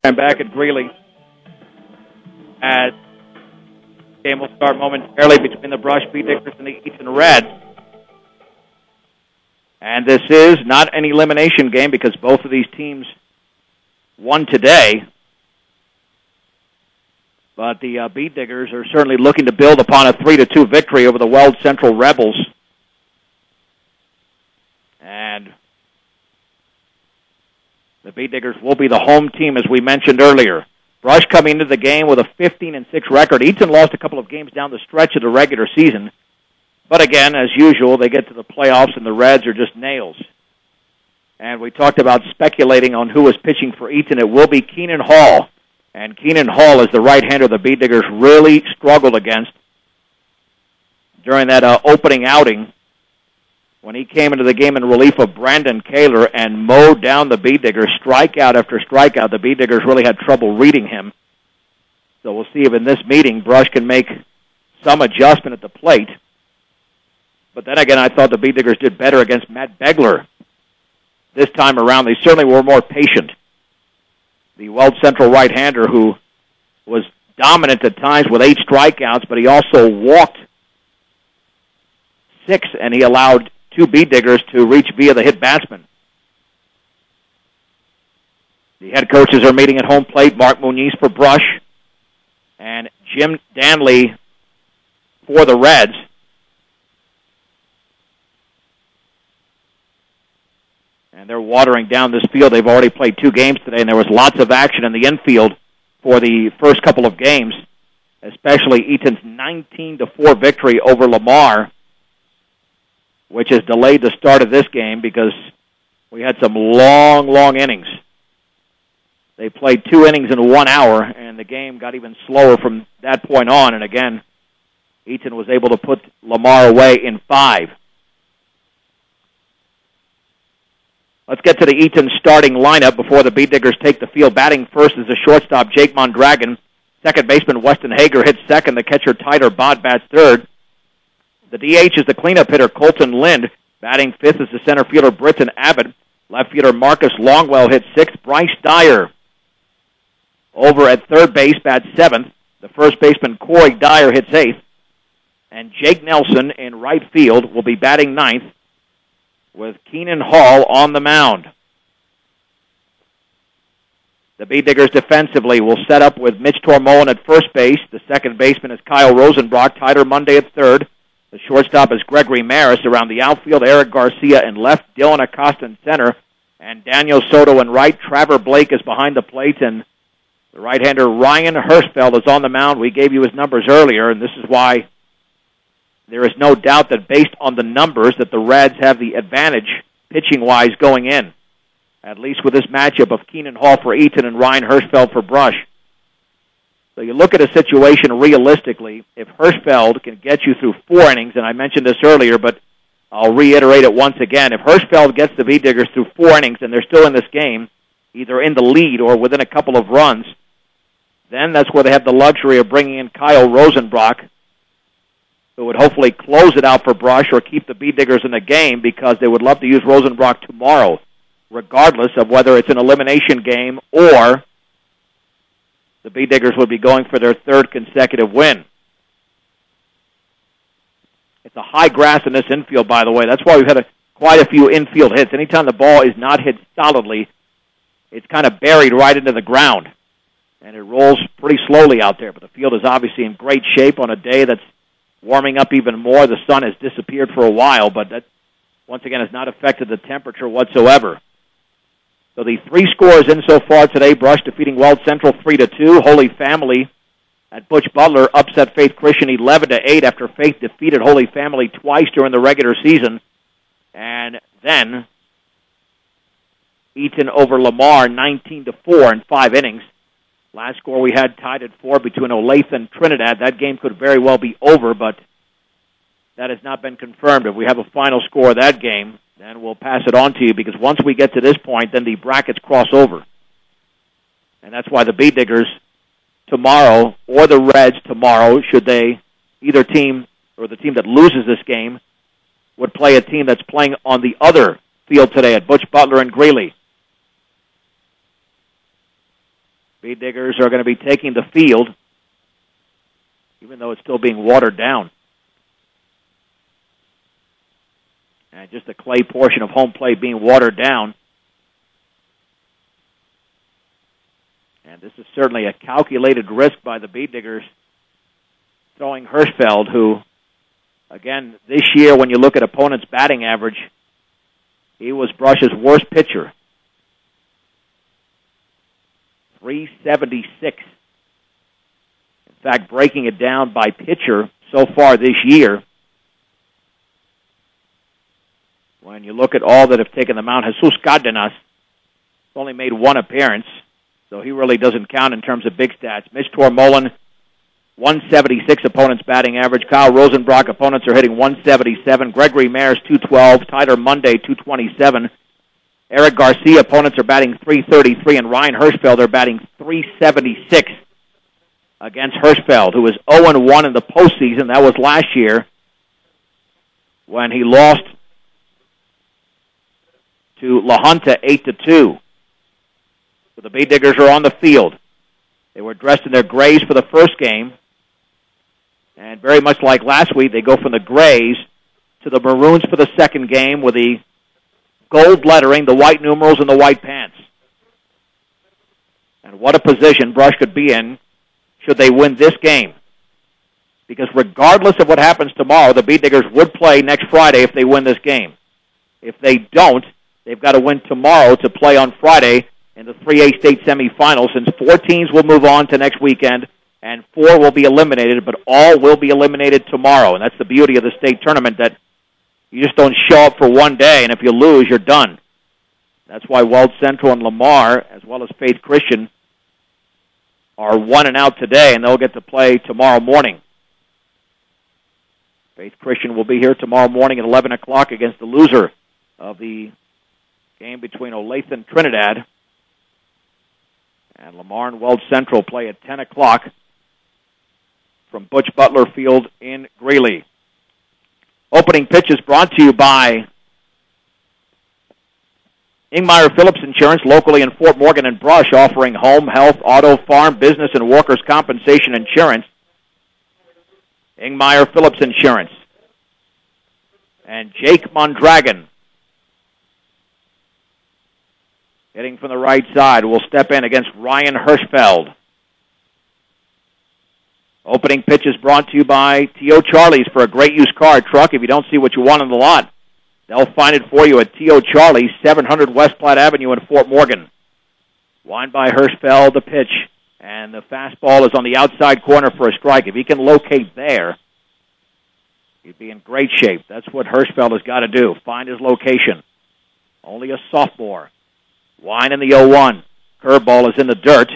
I'm back at Greeley as the game will start momentarily between the Brush Bee Diggers and the Eaton Reds. And this is not an elimination game because both of these teams won today. But the Bee Diggers are certainly looking to build upon a 3-2 victory over the Weld Central Rebels. And the Bee Diggers will be the home team, as we mentioned earlier. Brush coming into the game with a 15-6 record. Eaton lost a couple of games down the stretch of the regular season. But again, as usual, they get to the playoffs and the Reds are just nails. And we talked about speculating on who was pitching for Eaton. It will be Keenan Hall. And Keenan Hall is the right-hander the Bee Diggers really struggled against during that opening outing when he came into the game in relief of Brandon Kaler and mowed down the Bee Diggers strikeout after strikeout. The Bee Diggers really had trouble reading him. So we'll see if in this meeting Brush can make some adjustment at the plate. But then again, I thought the Bee Diggers did better against Matt Begler this time around. They certainly were more patient. The Weld Central right-hander who was dominant at times with 8 strikeouts, but he also walked 6, and he allowed 2 Bee Diggers to reach via the hit batsman. The head coaches are meeting at home plate. Mark Muniz for Brush and Jim Danley for the Reds. And they're watering down this field. They've already played 2 games today, and there was lots of action in the infield for the first couple of games, especially Eaton's 19-4 victory over Lamar, which has delayed the start of this game because we had some long innings. They played 2 innings in 1 hour, and the game got even slower from that point on. And again, Eaton was able to put Lamar away in 5. Let's get to the Eaton starting lineup before the Bee Diggers take the field. Batting first is the shortstop, Jake Mondragon. Second baseman, Weston Hager, hits second. The catcher, Tyler Bott, bats third. The DH is the cleanup hitter, Colton Lind. Batting fifth is the center fielder, Britton Abbott. Left fielder, Marcus Longwell, hits sixth. Bryce Dyer over at third base, bats seventh. The first baseman, Corey Dyer, hits eighth. And Jake Nelson in right field will be batting ninth, with Keenan Hall on the mound. The Bee Diggers defensively will set up with Mitch Tormolen at first base. The second baseman is Kyle Rosenbrock. Tyler Monday at third. The shortstop is Gregory Maris. Around the outfield, Eric Garcia in left, Dylan Acosta in center, and Daniel Soto in right. Trevor Blake is behind the plate, and the right-hander Ryan Hirschfeld is on the mound. We gave you his numbers earlier, and this is why there is no doubt that based on the numbers that the Reds have the advantage pitching-wise going in, at least with this matchup of Keenan Hall for Eaton and Ryan Hirschfeld for Brush. So you look at a situation realistically, if Hirschfeld can get you through 4 innings, and I mentioned this earlier, but I'll reiterate it once again, if Hirschfeld gets the Bee Diggers through 4 innings and they're still in this game, either in the lead or within a couple of runs, then that's where they have the luxury of bringing in Kyle Rosenbrock, who would hopefully close it out for Brush or keep the Bee Diggers in the game because they would love to use Rosenbrock tomorrow, regardless of whether it's an elimination game or the Bee Diggers would be going for their 3rd consecutive win. It's a high grass in this infield, by the way. That's why we've had quite a few infield hits. Anytime the ball is not hit solidly, it's kind of buried right into the ground, and it rolls pretty slowly out there. But the field is obviously in great shape on a day that's warming up even more. The sun has disappeared for a while, but that, once again, has not affected the temperature whatsoever. So the 3 scores in so far today: Brush defeating Weld Central 3-2. Holy Family at Butch Butler upset Faith Christian 11-8 after Faith defeated Holy Family twice during the regular season. And then Eaton over Lamar 19-4 in 5 innings. Last score we had tied at 4 between Olathe and Trinidad. That game could very well be over, but that has not been confirmed. If we have a final score of that game, then we'll pass it on to you, because once we get to this point, then the brackets cross over. And that's why the Bee Diggers tomorrow, or the Reds tomorrow, should they, either team or the team that loses this game, would play a team that's playing on the other field today at Butch Butler and Greeley. Speed Diggers are going to be taking the field, even though it's still being watered down. And just the clay portion of home plate being watered down. And this is certainly a calculated risk by the Bead Diggers, throwing Hirschfeld, who, again, this year when you look at opponents' batting average, he was Brush's worst pitcher. 376. In fact, breaking it down by pitcher so far this year, when you look at all that have taken the mound, Jesus Cardenas only made one appearance, so he really doesn't count in terms of big stats. Mitch Tormolin, 176 opponents batting average. Kyle Rosenbrock, opponents are hitting 177. Gregory Maris, 212. Tyler Monday, 227. Eric Garcia, opponents are batting 333. And Ryan Hirschfeld are batting 376 against Hirschfeld, who was 0-1 in the postseason. That was last year when he lost to La Junta 8-2. So the Bead Diggers are on the field. They were dressed in their grays for the first game. And very much like last week, they go from the grays to the maroons for the second game with the gold lettering, the white numerals, and the white pants. And what a position Brush could be in should they win this game. Because regardless of what happens tomorrow, the Bead Diggers would play next Friday if they win this game. If they don't, they've got to win tomorrow to play on Friday in the 3A state semifinals, since 4 teams will move on to next weekend and 4 will be eliminated, but all will be eliminated tomorrow. And that's the beauty of the state tournament, that you just don't show up for one day, and if you lose, you're done. That's why Weld Central and Lamar, as well as Faith Christian, are 1-out today, and they'll get to play tomorrow morning. Faith Christian will be here tomorrow morning at 11 o'clock against the loser of the game between Olathe and Trinidad. And Lamar and Weld Central play at 10 o'clock from Butch Butler Field in Greeley. Opening pitch is brought to you by Ingmeyer Phillips Insurance, locally in Fort Morgan and Brush, offering home, health, auto, farm, business, and workers' compensation insurance. Ingmeyer Phillips Insurance. And Jake Mondragon, hitting from the right side, will step in against Ryan Hirschfeld. Opening pitch is brought to you by T.O. Charlie's for a great used car truck. If you don't see what you want on the lot, they'll find it for you at T.O. Charlie's, 700 West Platte Avenue in Fort Morgan. Wind by Hirschfeld, the pitch, and the fastball is on the outside corner for a strike. If he can locate there, he'd be in great shape. That's what Hirschfeld has got to do, find his location. Only a sophomore. Wine in the 0-1. Curveball is in the dirt.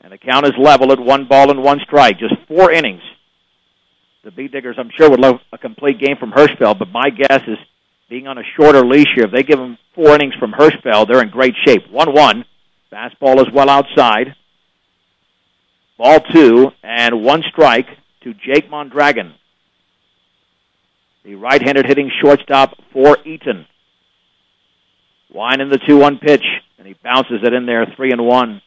And the count is level at 1 ball and 1 strike. Just 4 innings. The Bead Diggers, I'm sure, would love a complete game from Hirschfeld, but my guess is, being on a shorter leash here, if they give him 4 innings from Hirschfeld, they're in great shape. 1-1. Fastball is well outside. Ball 2, and 1 strike to Jake Mondragon, the right-handed hitting shortstop for Eaton. Wine in the 2-1 pitch, and he bounces it in there, 3-1.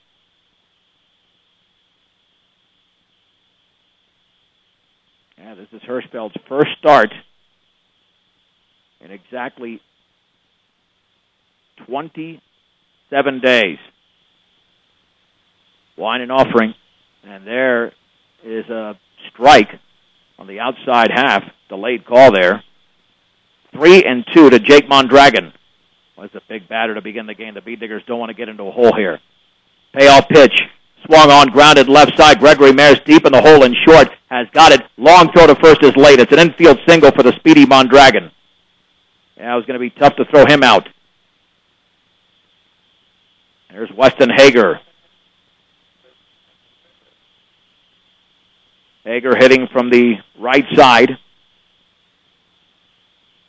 Yeah, this is Hirschfeld's first start in exactly 27 days. Wine and offering, and there is a strike on the outside half. Delayed call there. 3-2 to Jake Mondragon. Was a big batter to begin the game. The Bead Diggers don't want to get into a hole here. Payoff pitch. Swung on, grounded left side. Gregory Maris deep in the hole and short. Has got it. Long throw to first is late. It's an infield single for the speedy Mondragon. Yeah, it was going to be tough to throw him out. There's Weston Hager. Hager hitting from the right side.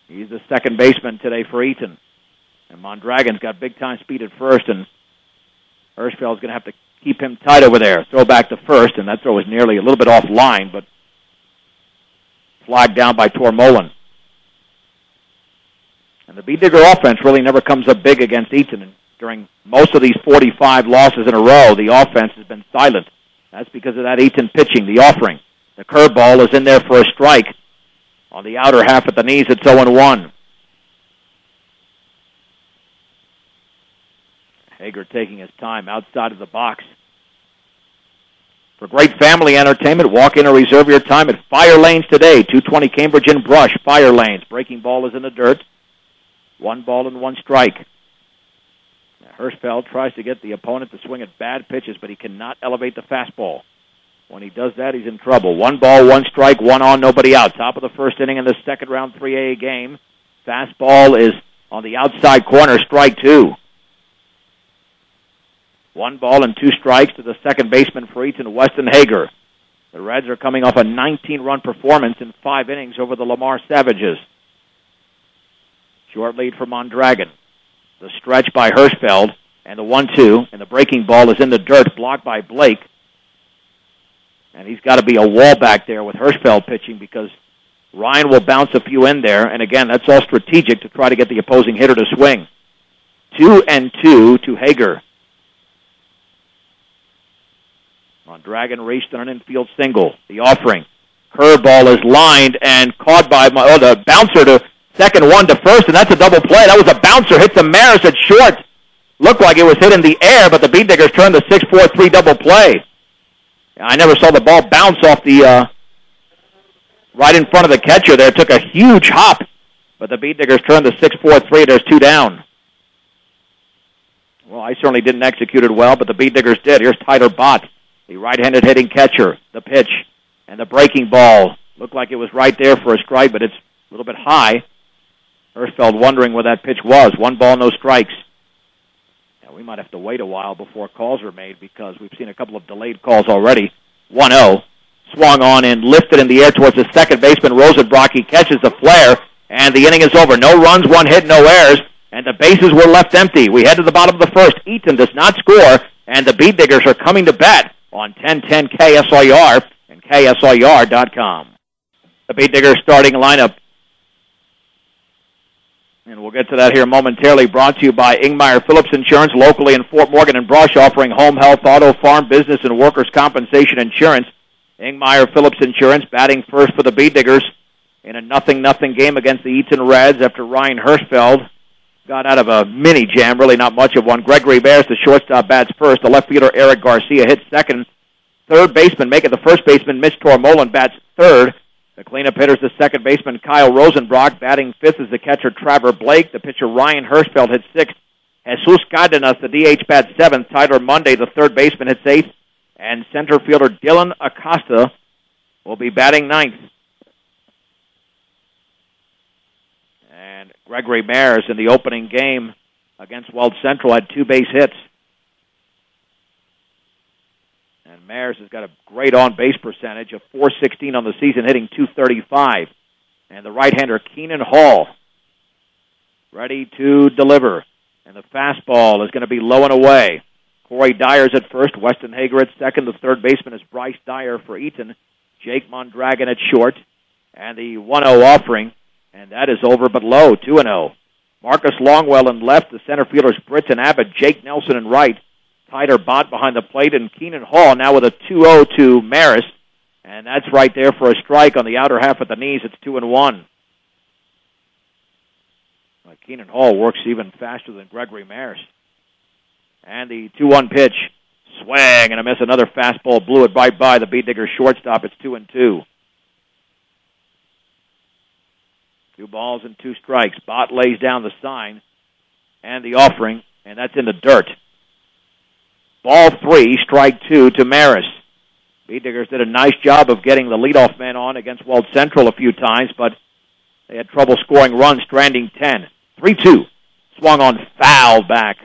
He's the second baseman today for Eaton. And Mondragon's got big-time speed at first, and Hirschfeld's going to have to keep him tight over there. Throw back to first, and that throw was nearly a little bit off line, but flagged down by Tormolin. And the Bead Digger offense really never comes up big against Eaton. And during most of these 45 losses in a row, the offense has been silent. That's because of that Eaton pitching, the offering. The curveball is in there for a strike. On the outer half at the knees, it's 0-1. Hager taking his time outside of the box. For great family entertainment, walk in or reserve your time at Fire Lanes today. 220 Cambridge and Brush, Fire Lanes. Breaking ball is in the dirt. 1 ball and 1 strike. Now, Hirschfeld tries to get the opponent to swing at bad pitches, but he cannot elevate the fastball. When he does that, he's in trouble. 1 ball, 1 strike, 1 on, nobody out. Top of the first inning in the second round 3A game. Fastball is on the outside corner, strike 2. 1 ball and 2 strikes to the second baseman for Eaton, Weston Hager. The Reds are coming off a 19-run performance in 5 innings over the Lamar Savages. Short lead for Mondragon. The stretch by Hirschfeld, and the 1-2, and the breaking ball is in the dirt, blocked by Blake. And he's got to be a wall back there with Hirschfeld pitching because Ryan will bounce a few in there, and again, that's all strategic to try to get the opposing hitter to swing. 2-2 to Hager. Mondragon reached on an infield single. The offering. Curveball is lined and caught by the bouncer to second, 1 to first, and that's a double play. That was a bouncer, hit the Maris at short. Looked like it was hit in the air, but the Beat Diggers turned the 6-4-3 double play. I never saw the ball bounce off the right in front of the catcher there. It took a huge hop, but the Beat Diggers turned the 6-4-3. There's 2 down. Well, I certainly didn't execute it well, but the Beat Diggers did. Here's Tyler Bott, the right-handed hitting catcher. The pitch and the breaking ball. Looked like it was right there for a strike, but it's a little bit high. Hirschfeld wondering where that pitch was. 1 ball, no strikes. Now, we might have to wait a while before calls are made because we've seen a couple of delayed calls already. 1-0. Swung on and lifted in the air towards the second baseman, Rosenbrock. He catches the flare, and the inning is over. No runs, 1 hit, no errors, and the bases were left empty. We head to the bottom of the first. Eaton does not score, and the Beat Diggers are coming to bat on 1010 KSIR and KSIR.com. The Beat Diggers starting lineup. And we'll get to that here momentarily. Brought to you by Ingmeyer Phillips Insurance, locally in Fort Morgan and Brush, offering home, health, auto, farm, business, and workers' compensation insurance. Ingmeyer Phillips Insurance batting first for the Beat Diggers in a 0-0 game against the Eaton Reds after Ryan Hirschfeld got out of a mini jam, really not much of one. Gregory Bears, the shortstop, bats first. The left fielder, Eric Garcia, hits second. Third baseman, make it the first baseman, Mitch Tormolen, bats third. The cleanup hitter's the second baseman, Kyle Rosenbrock. Batting fifth is the catcher, Trevor Blake. The pitcher, Ryan Hirschfeld, hits sixth. Jesus Cardenas, the DH, bats seventh. Tyler Monday, the third baseman, hits eighth. And center fielder Dylan Acosta will be batting ninth. And Gregory Mares in the opening game against Weld Central had 2 base hits. And Mares has got a great on-base percentage of .416 on the season, hitting .235. And the right-hander, Keenan Hall, ready to deliver. And the fastball is going to be low and away. Corey Dyer's at first, Weston Hager at second. The third baseman is Bryce Dyer for Eaton. Jake Mondragon at short. And the 1-0 offering, and that is over but low, 2-0. Marcus Longwell in left. The center fielders, Britton Abbott, Jake Nelson in right. Tyler Bott behind the plate, and Keenan Hall now with a 2-0 to Maris. And that's right there for a strike on the outer half of the knees. It's 2-1. Keenan Hall works even faster than Gregory Maris. And the 2-1 pitch. Swing and a miss. Another fastball blew it right by the Beat Diggers shortstop. It's 2-2. 2 balls and 2 strikes. Bott lays down the sign and the offering, and that's in the dirt. Ball 3, strike 2 to Maris. Beat Diggers did a nice job of getting the leadoff man on against Weld Central a few times, but they had trouble scoring runs, stranding 10. 3-2. Swung on, foul back.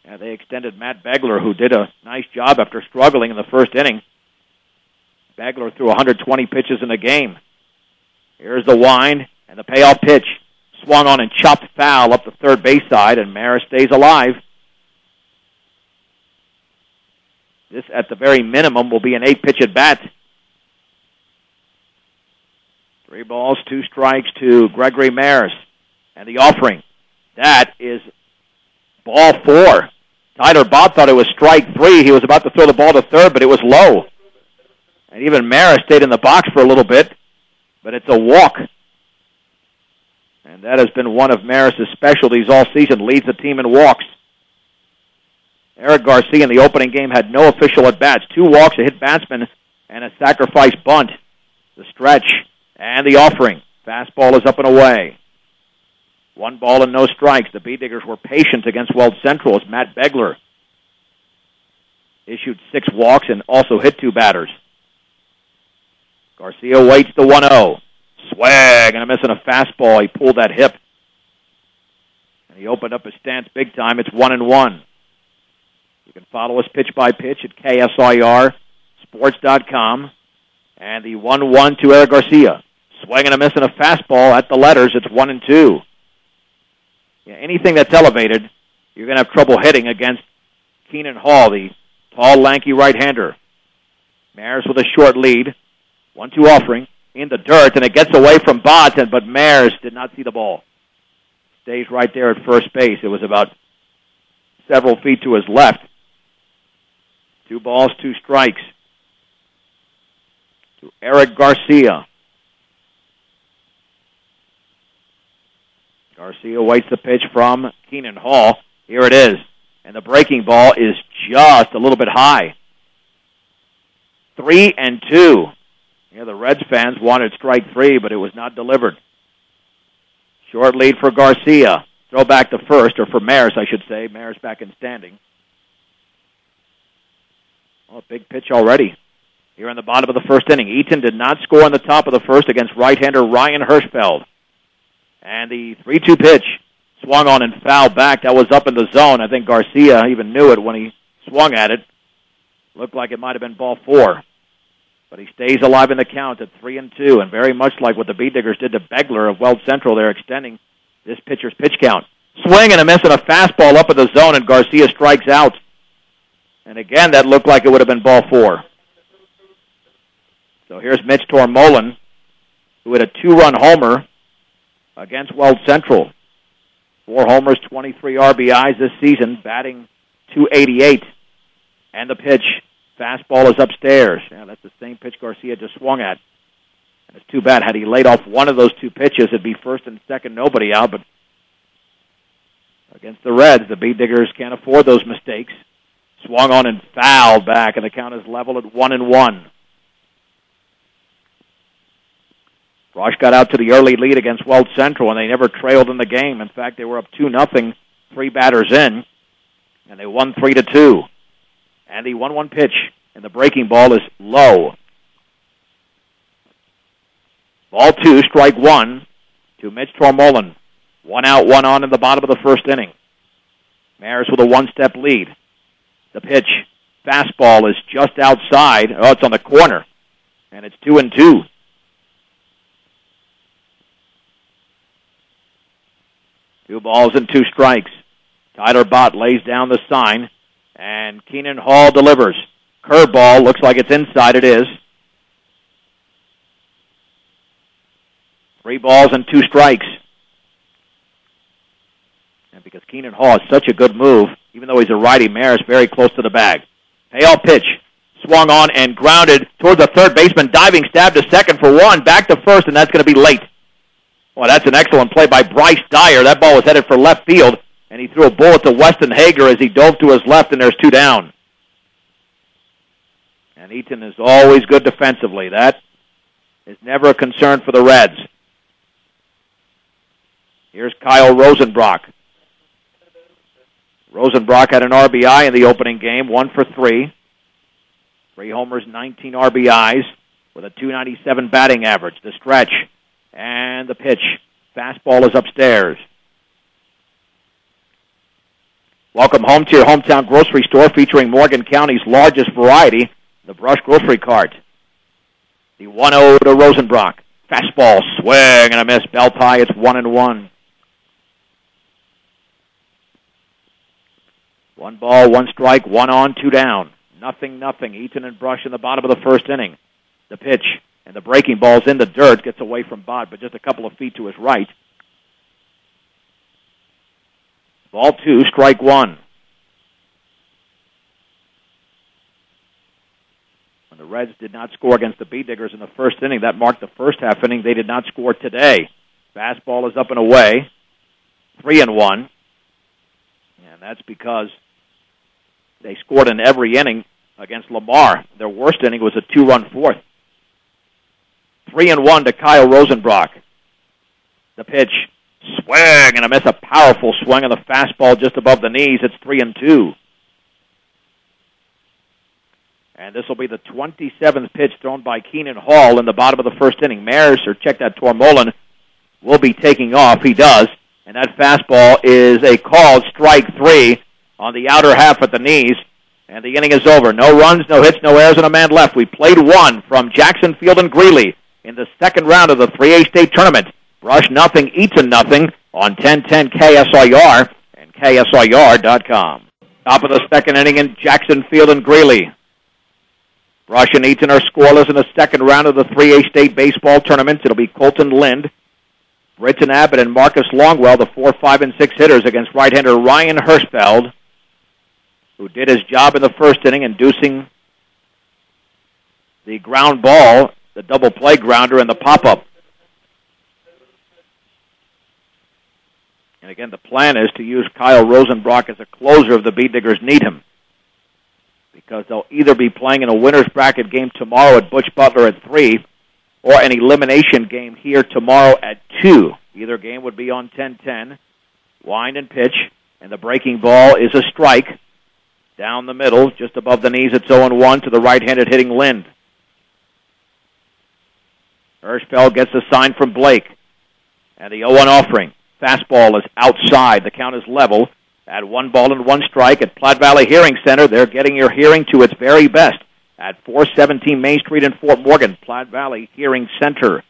And they extended Matt Begler, who did a nice job after struggling in the first inning. Begler threw 120 pitches in the game. Here's the wind and the payoff pitch. Swung on and chopped foul up the third base side, and Maris stays alive. This, at the very minimum, will be an 8-pitch at bat. 3 balls, 2 strikes to Gregory Maris. And the offering. That is Ball 4. Tyler Bott thought it was strike 3. He was about to throw the ball to third, but it was low. And even Maris stayed in the box for a little bit, but it's a walk. And that has been one of Maris' specialties all season, leads the team in walks. Eric Garcia in the opening game had no official at-bats. 2 walks, a hit batsman, and a sacrifice bunt. The stretch and the offering. Fastball is up and away. 1 ball and no strikes. The Bee-Diggers were patient against Weld Central as Matt Begler issued 6 walks and also hit 2 batters. Garcia waits the 1-0. Swag and a miss on a fastball. He pulled that hip. And he opened up his stance big time. It's 1-1. You can follow us pitch by pitch at KSIRSports.com. And the 1-1 to Eric Garcia. Swing and a miss on a fastball at the letters. It's 1-2. Yeah, anything that's elevated, you're going to have trouble hitting against Keenan Hall, the tall, lanky right-hander. Maris with a short lead. 1-2 offering in the dirt, and it gets away from Bott, but Maris did not see the ball. Stays right there at first base. It was about several feet to his left. 2 balls, 2 strikes to Eric Garcia. Garcia waits the pitch from Keenan Hall. Here it is. And the breaking ball is just a little bit high. 3-2. Yeah, the Reds fans wanted strike 3, but it was not delivered. Short lead for Garcia. Throw back to first, or for Maris, I should say. Maris back in standing. Oh, big pitch already. Here in the bottom of the first inning. Eaton did not score in the top of the first against right-hander Ryan Hirschfeld. And the 3-2 pitch swung on and fouled back. That was up in the zone. I think Garcia even knew it when he swung at it. Looked like it might have been ball 4. But he stays alive in the count at 3-2, and very much like what the Bee-Diggers did to Begler of Weld Central, they're extending this pitcher's pitch count. Swing and a miss on a fastball up in the zone, and Garcia strikes out. And again, that looked like it would have been ball 4. So here's Mitch Tormolin, who had a 2-run homer against Weld Central. 4 homers, 23 RBIs this season, batting .288. And the pitch. Fastball is upstairs. Yeah, that's the same pitch Garcia just swung at. And it's too bad. Had he laid off one of those 2 pitches, it'd be first and second, nobody out. But against the Reds, the Bee-Diggers can't afford those mistakes. Swung on and fouled back, and the count is level at 1-1. Rush got out to the early lead against Weld Central, and they never trailed in the game. In fact, they were up 2-0, 3 batters in, and they won 3-2. And the 1-1 pitch, and the breaking ball is low. Ball 2, strike 1 to Mitch Tormolin. 1 out, 1 on in the bottom of the first inning. Maris with a 1-step lead. The pitch, fastball is just outside. Oh, it's on the corner, and it's 2-2. Two balls and 2 strikes. Tyler Bott lays down the sign. And Keenan Hall delivers. Curveball, looks like it's inside. It is. 3 balls and 2 strikes. And because Keenan Hall is such a good move, even though he's a righty, Maris very close to the bag. Payoff pitch. Swung on and grounded towards the third baseman. Diving stab to second for 1. Back to first, and that's going to be late. Well, that's an excellent play by Bryce Dyer. That ball was headed for left field. And he threw a bullet to Weston Hager as he dove to his left, and there's 2 down. And Eaton is always good defensively. That is never a concern for the Reds. Here's Kyle Rosenbrock. Rosenbrock had an RBI in the opening game, 1 for 3. 3 homers, 19 RBIs with a .297 batting average. The stretch and the pitch. Fastball is upstairs. Welcome home to your hometown grocery store featuring Morgan County's largest variety, the Brush Grocery Cart. The 1-0 to Rosenbrock. Fastball, swing and a miss. Belt high, it's 1-1. 1 ball, 1 strike, 1 on, 2 down. 0-0. Eaton and Brush in the bottom of the first inning. The pitch and the breaking ball's in the dirt, gets away from Bott, but just a couple of feet to his right. Ball 2, strike 1. When the Reds did not score against the Bee Diggers in the first inning, that marked the first half inning. They did not score today. Fastball is up and away. 3-1. And that's because they scored in every inning against Lamar. Their worst inning was a 2-run fourth. 3-1 to Kyle Rosenbrock. The pitch, swing and a miss, a powerful swing on the fastball just above the knees. It's 3-2. And this will be the 27th pitch thrown by Keenan Hall in the bottom of the first inning. Check that, Tormolen will be taking off. He does. And that fastball is a called strike 3 on the outer half at the knees. And the inning is over. No runs, no hits, no errors, and a man left. We played one from Jackson Field and Greeley in the second round of the 3A state tournament. Brush nothing, Eaton nothing on 1010 KSIR and KSIR.com. Top of the second inning in Jackson Field and Greeley. Brush and Eaton are scoreless in the second round of the 3A state baseball tournament. It'll be Colton Lind, Britton Abbott, and Marcus Longwell, the 4, 5, and 6 hitters against right-hander Ryan Hirschfeld, who did his job in the first inning, inducing the ground ball, the double play grounder, and the pop-up. And again, the plan is to use Kyle Rosenbrock as a closer if the Bee Diggers need him, because they'll either be playing in a winner's bracket game tomorrow at Butch Butler at 3, or an elimination game here tomorrow at 2. Either game would be on 10-10. Wind and pitch, and the breaking ball is a strike. Down the middle, just above the knees, it's 0-1 to the right-handed hitting Lind. Hirschfeld gets a sign from Blake. And the 0-1 offering. Fastball is outside. The count is level at 1-1 strike at Platte Valley Hearing Center. They're getting your hearing to its very best at 417 Main Street in Fort Morgan, Platte Valley Hearing Center.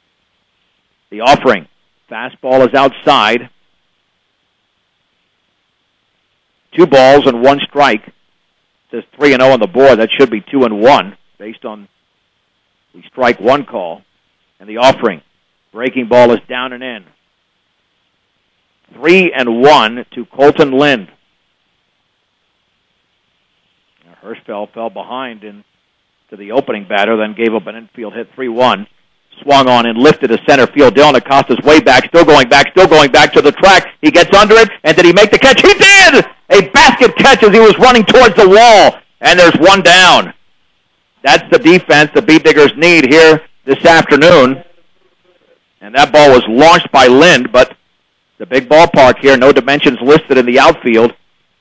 The offering. Fastball is outside. 2-1 strike. It says 3-0 on the board. That should be 2-1 based on the strike 1 call. And the offering. Breaking ball is down and in. 3-1 to Colton Lind. Now Hirschfeld fell behind to the opening batter, then gave up an infield hit 3-1. Swung on and lifted to center field. Dylan Acosta's way back, still going back to the track. He gets under it, and did he make the catch? He did! A basket catch as he was running towards the wall, and there's one down. That's the defense the Bee Diggers need here this afternoon. And that ball was launched by Lind, but the big ballpark here, no dimensions listed in the outfield,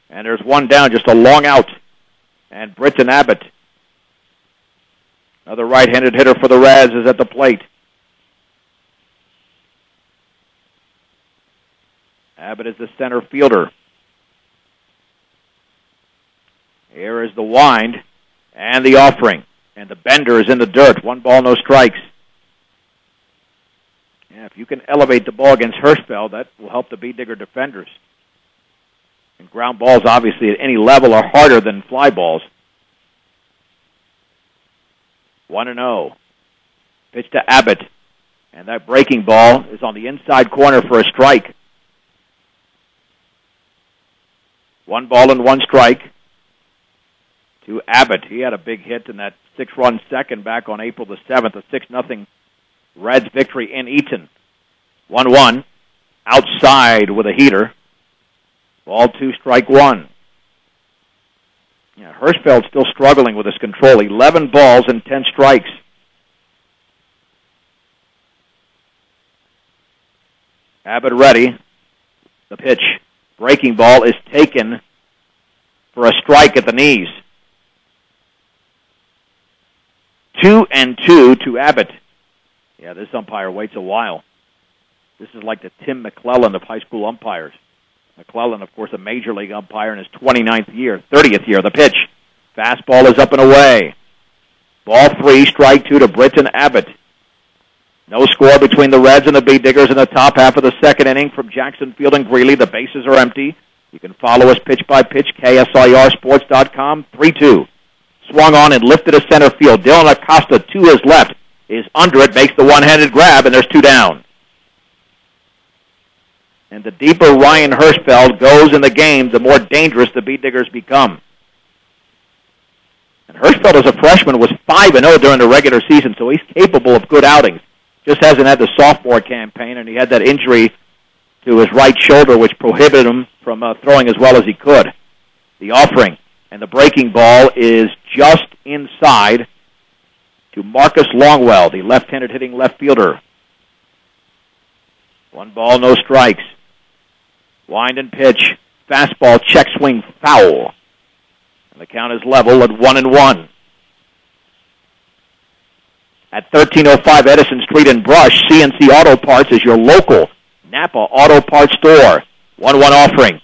and there's one down, just a long out. And Britton Abbott, another right-handed hitter for the Reds, is at the plate. Abbott is the center fielder. Here is the wind and the offering. And the bender is in the dirt. 1 ball, no strikes. Yeah, if you can elevate the ball against Hirschfeld, that will help the Bee Digger defenders. And ground balls, obviously, at any level are harder than fly balls. 1-0. Pitch to Abbott. And that breaking ball is on the inside corner for a strike. 1-1 strike to Abbott. He had a big hit in that 6-run second back on April the 7th, a 6-0 Reds victory in Eaton. 1-1. Outside with a heater. Ball 2, strike 1. Yeah, Hirschfeld's still struggling with his control. 11 balls and 10 strikes. Abbott ready. The pitch. Breaking ball is taken for a strike at the knees. 2-2 to Abbott. Yeah, this umpire waits a while. This is like the Tim McClellan of high school umpires. McClellan, of course, a major league umpire in his 30th year. The pitch. Fastball is up and away. Ball 3, strike 2 to Britton Abbott. No score between the Reds and the Bee Diggers in the top half of the second inning from Jackson Field and Greeley. The bases are empty. You can follow us pitch by pitch, KSIRsports.com, 3-2. Swung on and lifted to center field. Dylan Acosta to his left is under it, makes the one-handed grab, and there's 2 down. And the deeper Ryan Hirschfeld goes in the game, the more dangerous the Beat Diggers become. And Hirschfeld, as a freshman, was 5-0 during the regular season, so he's capable of good outings. Just hasn't had the sophomore campaign, and he had that injury to his right shoulder, which prohibited him from throwing as well as he could. The offering and the breaking ball is just inside to Marcus Longwell, the left-handed hitting left fielder. 1 ball, no strikes. Wind and pitch. Fastball, check swing, foul. And the count is level at 1-1. At 1305 Edison Street in Brush, CNC Auto Parts is your local Napa Auto Parts store. 1-1 offering.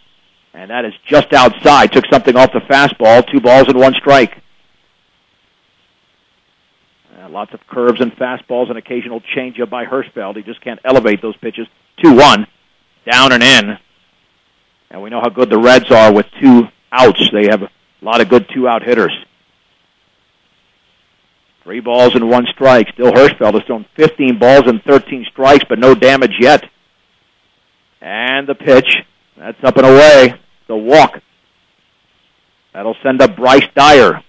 And that is just outside. Took something off the fastball. 2 balls and 1 strike. Lots of curves and fastballs and occasional changeup by Hirschfeld. He just can't elevate those pitches. 2-1. Down and in. And we know how good the Reds are with 2 outs. They have a lot of good 2-out hitters. 3 balls and 1 strike. Still Hirschfeld has thrown 15 balls and 13 strikes, but no damage yet. And the pitch. That's up and away. The walk. That'll send up Bryce Dyer.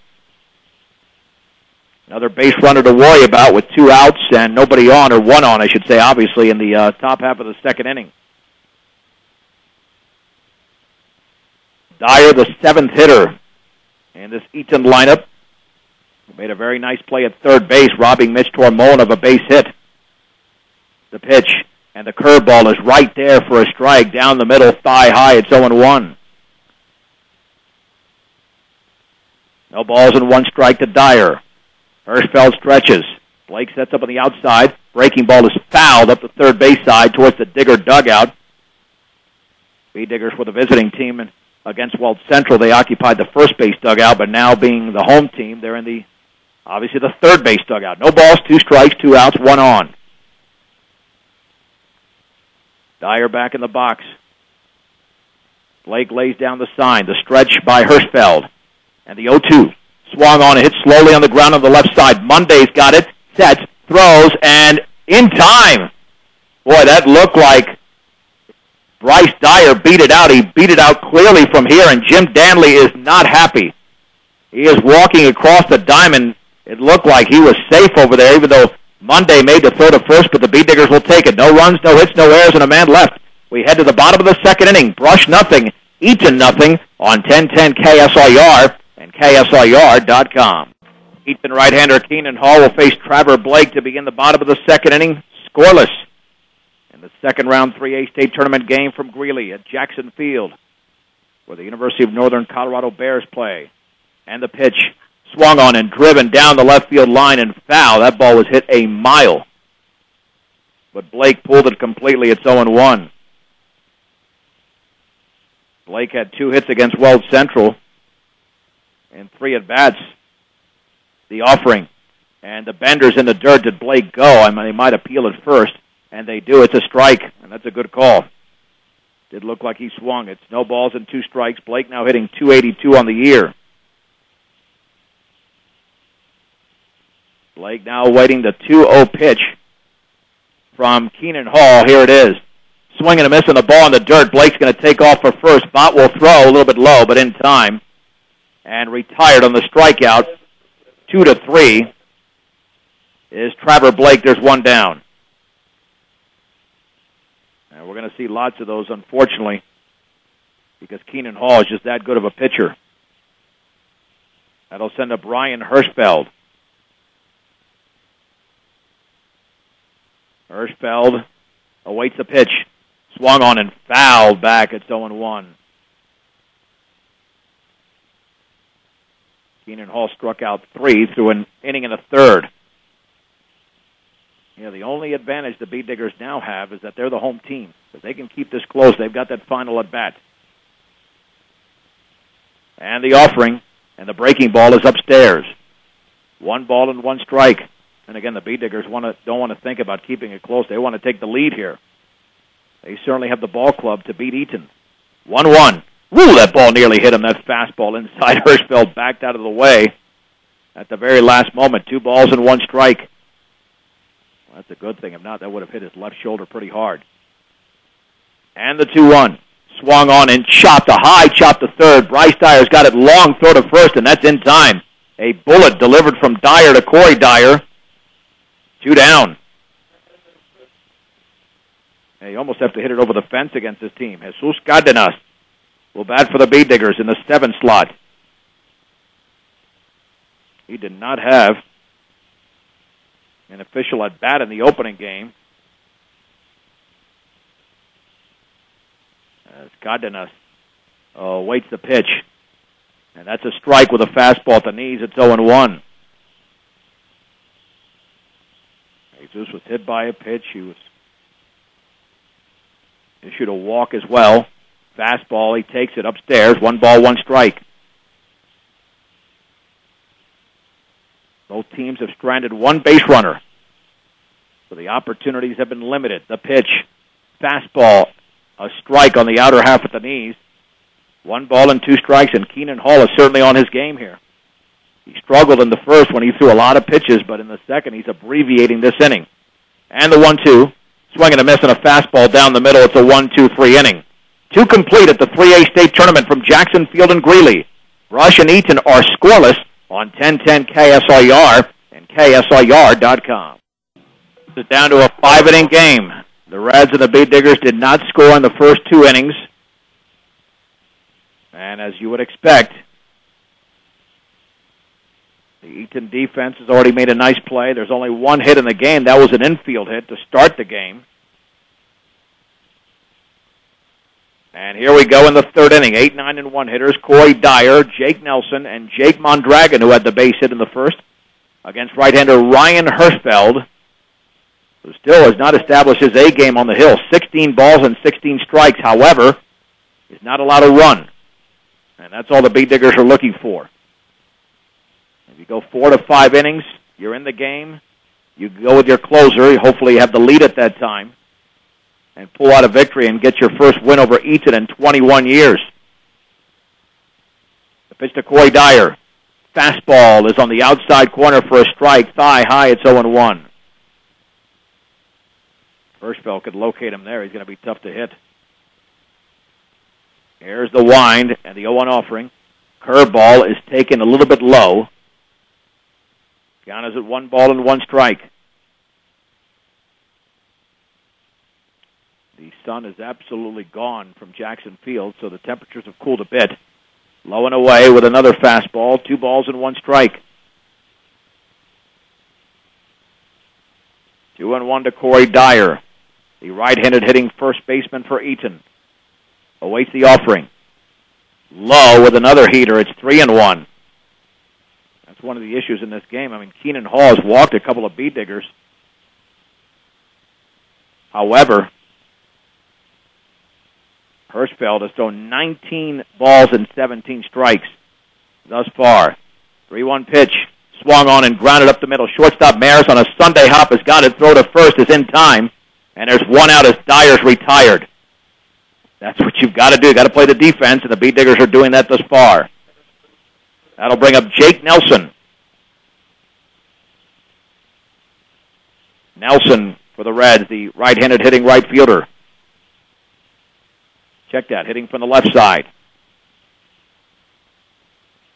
Another base runner to worry about with 2 outs and nobody on, or 1 on, I should say, obviously, in the top half of the second inning. Dyer, the 7th hitter in this Eaton lineup, made a very nice play at third base, robbing Mitch Tormone of a base hit. The pitch, and the curveball is right there for a strike, down the middle, thigh high. It's 0-1. No balls and 1 strike to Dyer. Hirschfeld stretches. Blake sets up on the outside. Breaking ball is fouled up the third base side towards the Digger dugout. Beat Diggers were the visiting team against Weld Central. They occupied the first base dugout, but now being the home team, they're in obviously the third base dugout. No balls, 2 strikes, 2 outs, 1 on. Dyer back in the box. Blake lays down the sign. The stretch by Hirschfeld. And the 0-2. Swung on and hit slowly on the ground on the left side. Monday's got it, sets, throws, and in time. Boy, that looked like Bryce Dyer beat it out. He beat it out clearly from here, and Jim Danley is not happy. He is walking across the diamond. It looked like he was safe over there, even though Monday made the throw to first, but the Beat Diggers will take it. No runs, no hits, no errors, and a man left. We head to the bottom of the second inning. Brush nothing, Eaton nothing on 1010 KSIR. And KSIR.com. Eaton right-hander Keenan Hall will face Trevor Blake to begin the bottom of the second inning, scoreless. In the second round 3A state tournament game from Greeley at Jackson Field, where the University of Northern Colorado Bears play. And the pitch swung on and driven down the left field line and foul. That ball was hit a mile. But Blake pulled it completely. It's 0-1. Blake had 2 hits against Weld Central and 3 at-bats. The offering. And the benders in the dirt. Did Blake go? I mean, they might appeal it first. And they do. It's a strike. And that's a good call. Did look like he swung. It's no balls and 2 strikes. Blake now hitting .282 on the year. Blake now awaiting the 2-0 pitch from Keenan Hall. Here it is. Swing and a miss on the ball in the dirt. Blake's going to take off for first. Bott will throw a little bit low, but in time. And retired on the strikeout. 2-3 is Trevor Blake. There's 1 down. And we're going to see lots of those, unfortunately, because Keenan Hall is just that good of a pitcher. That'll send up Ryan Hirschfeld. Hirschfeld awaits the pitch. Swung on and fouled back. It's 0-1. Keenan Hall struck out 3 through an inning and a third. You know, the only advantage the Beat Diggers now have is that they're the home team. If they can keep this close, they've got that final at-bat. And the offering, and the breaking ball is upstairs. 1 ball and 1 strike. And again, the Beat Diggers don't want to think about keeping it close. They want to take the lead here. They certainly have the ball club to beat Eaton. 1-1. Woo, that ball nearly hit him. That fastball inside. Hirschfeld backed out of the way at the very last moment. 2 balls and 1 strike. Well, that's a good thing. If not, that would have hit his left shoulder pretty hard. And the 2-1. Swung on and chopped a high chop to third. Bryce Dyer's got it long, throw to first, and that's in time. A bullet delivered from Dyer to Corey Dyer. 2 down. And you almost have to hit it over the fence against this team. Jesus Cardenas will bat for the Bee Diggers in the 7 slot. He did not have an official at bat in the opening game. As Cardenas waits the pitch. And that's a strike with a fastball at the knees. It's 0-1. Jesus was hit by a pitch. He was issued a walk as well. Fastball, he takes it upstairs. 1 ball, 1 strike. Both teams have stranded 1 base runner. So the opportunities have been limited. The pitch, fastball, a strike on the outer half at the knees. 1 ball and 2 strikes, and Keenan Hall is certainly on his game here. He struggled in the first when he threw a lot of pitches, but in the second he's abbreviating this inning. And the 1-2, swing and a miss and a fastball down the middle. It's a 1-2-3 inning. 2 complete at the 3A state tournament from Jackson Field and Greeley. Brush and Eaton are scoreless on 1010 KSIR and KSIR.com. It's down to a 5-inning game. The Reds and the Bee Diggers did not score in the first 2 innings. And as you would expect, the Eaton defense has already made a nice play. There's only 1 hit in the game. That was an infield hit to start the game. And here we go in the 3rd inning. 8, 9, and 1 hitters. Corey Dyer, Jake Nelson, and Jake Mondragon, who had the base hit in the first, against right-hander Ryan Hirschfeld, who still has not established his A game on the hill. 16 balls and 16 strikes, however, is not allowed to run. And that's all the Bee Diggers are looking for. If you go 4 to 5 innings, you're in the game. You go with your closer. Hopefully you have the lead at that time and pull out a victory and get your first win over Eaton in 21 years. The pitch to Corey Dyer. Fastball is on the outside corner for a strike. Thigh high, it's 0-1. Hirschfeld could locate him there. He's going to be tough to hit. Here's the wind and the 0-1 offering. Curveball is taken a little bit low. Count is at 1 ball and 1 strike. The sun is absolutely gone from Jackson Field, so the temperatures have cooled a bit. Low and away with another fastball. 2 balls and 1 strike. 2-1 to Corey Dyer, the right-handed hitting first baseman for Eaton. Awaits the offering. Low with another heater. It's 3-1. That's one of the issues in this game. I mean, Keenan Hall has walked a couple of Bee Diggers. However, Hirschfeld has thrown 19 balls and 17 strikes thus far. 3-1 pitch. Swung on and grounded up the middle. Shortstop Maris on a Sunday hop has got it. Throw to first is in time. And there's 1 out as Dyer's retired. That's what you've got to do. You've got to play the defense, and the Bee Diggers are doing that thus far. That'll bring up Jake Nelson. Nelson for the Reds, the right-handed hitting right fielder. Check that, hitting from the left side.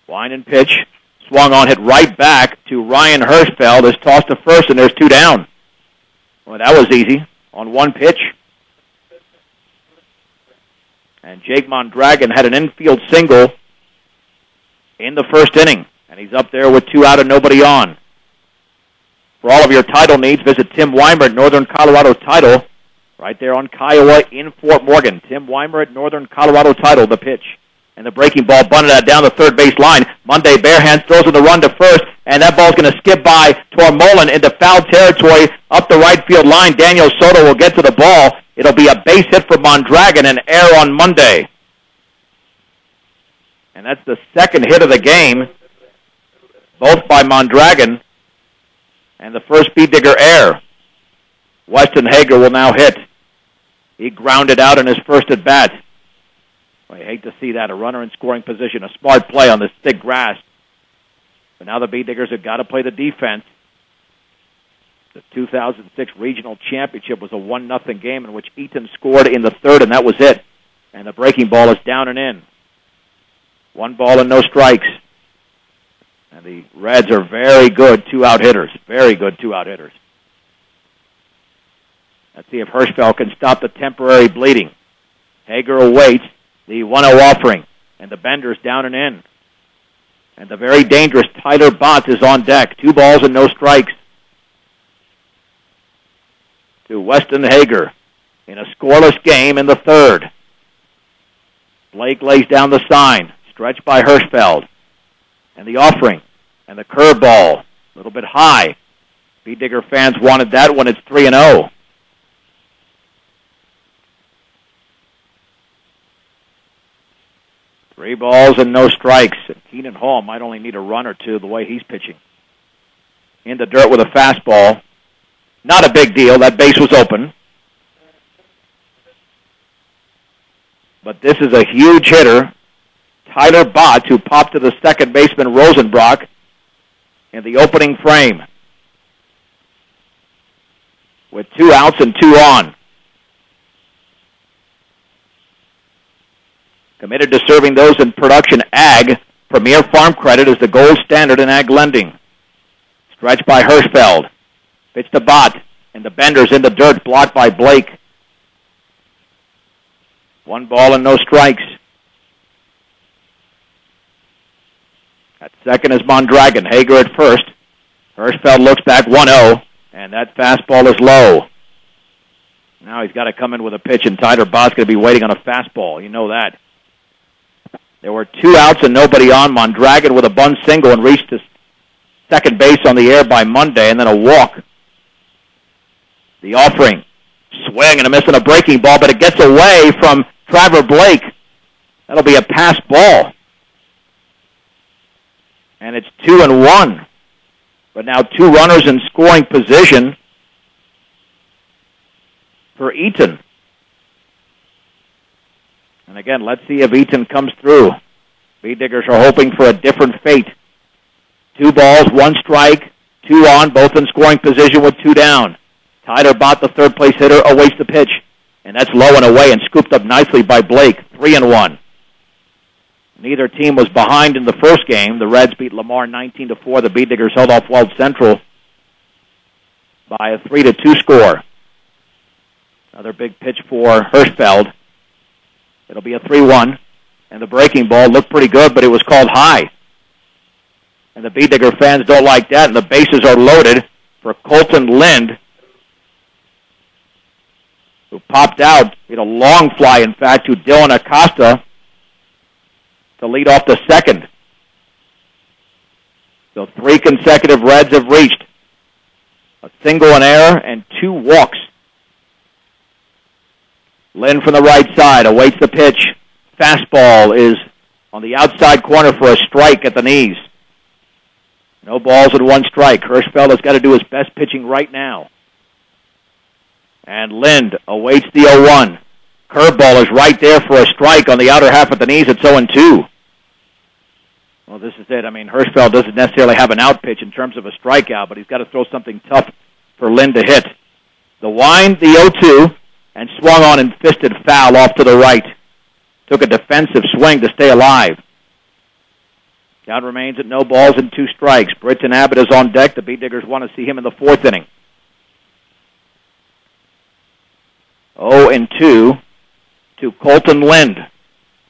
Wind and pitch. Swung on, hit right back to Ryan Hirschfeld. Is tossed to first, and there's 2 down. Well, that was easy on 1 pitch. And Jake Mondragon had an infield single in the first inning, and he's up there with 2 out and nobody on. For all of your title needs, visit Tim Weimer at Northern Colorado Title, right there on Kiowa in Fort Morgan. Tim Weimer at Northern Colorado Title, the pitch. And the breaking ball bunted out down the third base line. Monday Barehand throws in the run to first, and that ball's going to skip by Tormolen into foul territory up the right field line. Daniel Soto will get to the ball. It'll be a base hit for Mondragon and error on Monday. And that's the second hit of the game, both by Mondragon, and the first Bee Digger error. Weston Hager will now hit. He grounded out in his first at-bat. I hate to see that, a runner in scoring position, a smart play on this thick grass. But now the Bee Diggers have got to play the defense. The 2006 regional championship was a 1-0 game in which Eaton scored in the third, and that was it. And the breaking ball is down and in. 1 ball and no strikes. And the Reds are very good two-out hitters. Very good two-out hitters. Let's see if Hirschfeld can stop the temporary bleeding. Hager awaits the 1-0 offering. And the bender's down and in. And the very dangerous Tyler Botts is on deck. 2 balls and no strikes. To Weston Hager in a scoreless game in the third. Blake lays down the sign. Stretched by Hirschfeld. And the offering. And the curveball. A little bit high. B-Digger fans wanted that one. It's 3-0. Three balls and no strikes. Keenan Hall might only need a run or two the way he's pitching. In the dirt with a fastball. Not a big deal. That base was open. But this is a huge hitter. Tyler Botts, who popped to the second baseman Rosenbrock in the opening frame. With 2 outs and 2 on. Committed to serving those in production. Ag, Premier Farm Credit, is the gold standard in ag lending. Stretched by Hirschfeld. Pitch to Bott, and the bender's in the dirt, blocked by Blake. 1 ball and no strikes. At second is Mondragon. Hager at first. Hirschfeld looks back 1-0, and that fastball is low. Now he's got to come in with a pitch, and Tyler Bott's going to be waiting on a fastball. You know that. There were 2 outs and nobody on. Mondragon with a bunt single and reached to second base on the air by Monday, and then a walk. The offering. Swing and a miss on a breaking ball, but it gets away from Trevor Blake. That'll be a pass ball. And it's 2-1. But now 2 runners in scoring position for Eaton. And again, let's see if Eaton comes through. B-Diggers are hoping for a different fate. 2 balls, 1 strike, 2 on, both in scoring position with 2 down. Tyler Bott, the third place hitter, awaits the pitch. And that's low and away and scooped up nicely by Blake. 3-1. Neither team was behind in the first game. The Reds beat Lamar 19-4. The B-Diggers held off Weld Central by a 3-2 score. Another big pitch for Hirschfeld. It'll be a 3-1. And the breaking ball looked pretty good, but it was called high. And the B-Digger fans don't like that, and the bases are loaded for Colton Lind, who popped out in a long fly, in fact, to Dylan Acosta to lead off the second. So 3 consecutive Reds have reached a single, an error, and 2 walks. Lind from the right side awaits the pitch. Fastball is on the outside corner for a strike at the knees. No balls and 1 strike. Hirschfeld has got to do his best pitching right now. And Lind awaits the 0-1. Curveball is right there for a strike on the outer half at the knees. It's 0-2. Well, this is it. I mean, Hirschfeld doesn't necessarily have an out pitch in terms of a strikeout, but he's got to throw something tough for Lind to hit. The wind, the 0-2, and swung on and fisted foul off to the right. Took a defensive swing to stay alive. Count remains at no balls and 2 strikes. Britton Abbott is on deck. The B-Diggers want to see him in the 4th inning. 0-2 to Colton Lind.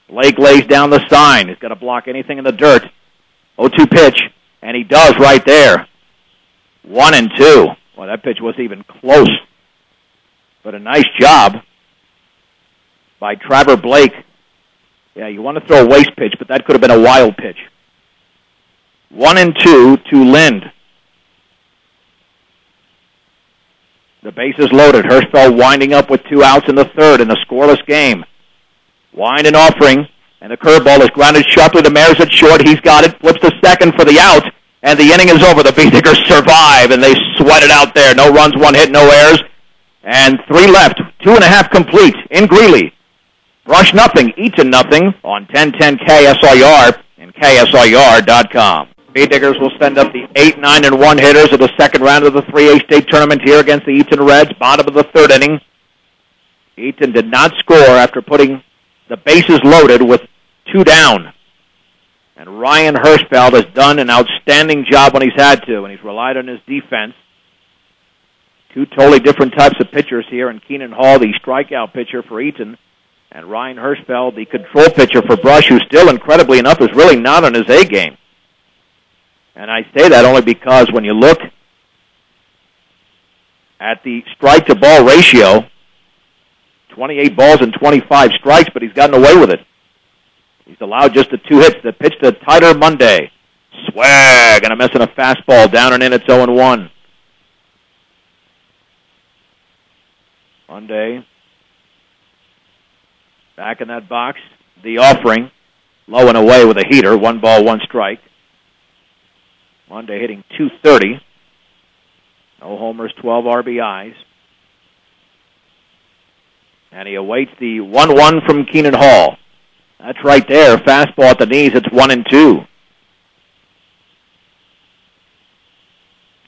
Blake lays down the sign. He's got to block anything in the dirt. 0-2 pitch, and he does right there. 1-2. Well, that pitch wasn't even close. But a nice job by Trevor Blake. Yeah, you want to throw a waste pitch, but that could have been a wild pitch. 1-2 to Lind. The bases loaded. Hirschfeld winding up with 2 outs in the third in a scoreless game. Wind and offering, and the curveball is grounded sharply to Maris at short. He's got it, flips to second for the out, and the inning is over. The B-Diggers survive, and they sweat it out there. No runs, 1 hit, no errors, and 3 left. 2.5 complete in Greeley. Brush nothing, Eaton nothing on 1010 KSIR and KSIR.com. Bee Diggers will send up the 8, 9, and 1 hitters of the second round of the 3A state tournament here against the Eaton Reds, bottom of the third inning. Eaton did not score after putting the bases loaded with 2 down. And Ryan Hirschfeld has done an outstanding job when he's had to, and he's relied on his defense. 2 totally different types of pitchers here, and Keenan Hall, the strikeout pitcher for Eaton, and Ryan Hirschfeld, the control pitcher for Brush, who still, incredibly enough, is really not on his A game. And I say that only because when you look at the strike-to-ball ratio, 28 balls and 25 strikes, but he's gotten away with it. He's allowed just the 2 hits. The pitch to Tyler Monday. Swag, and a miss on a fastball. Down and in, it's 0-1. Monday back in that box. The offering, low and away with a heater. 1 ball, 1 strike. Monday hitting .230. No homers, 12 RBIs. And he awaits the 1-1 from Keenan Hall. That's right there. Fastball at the knees. It's 1-2.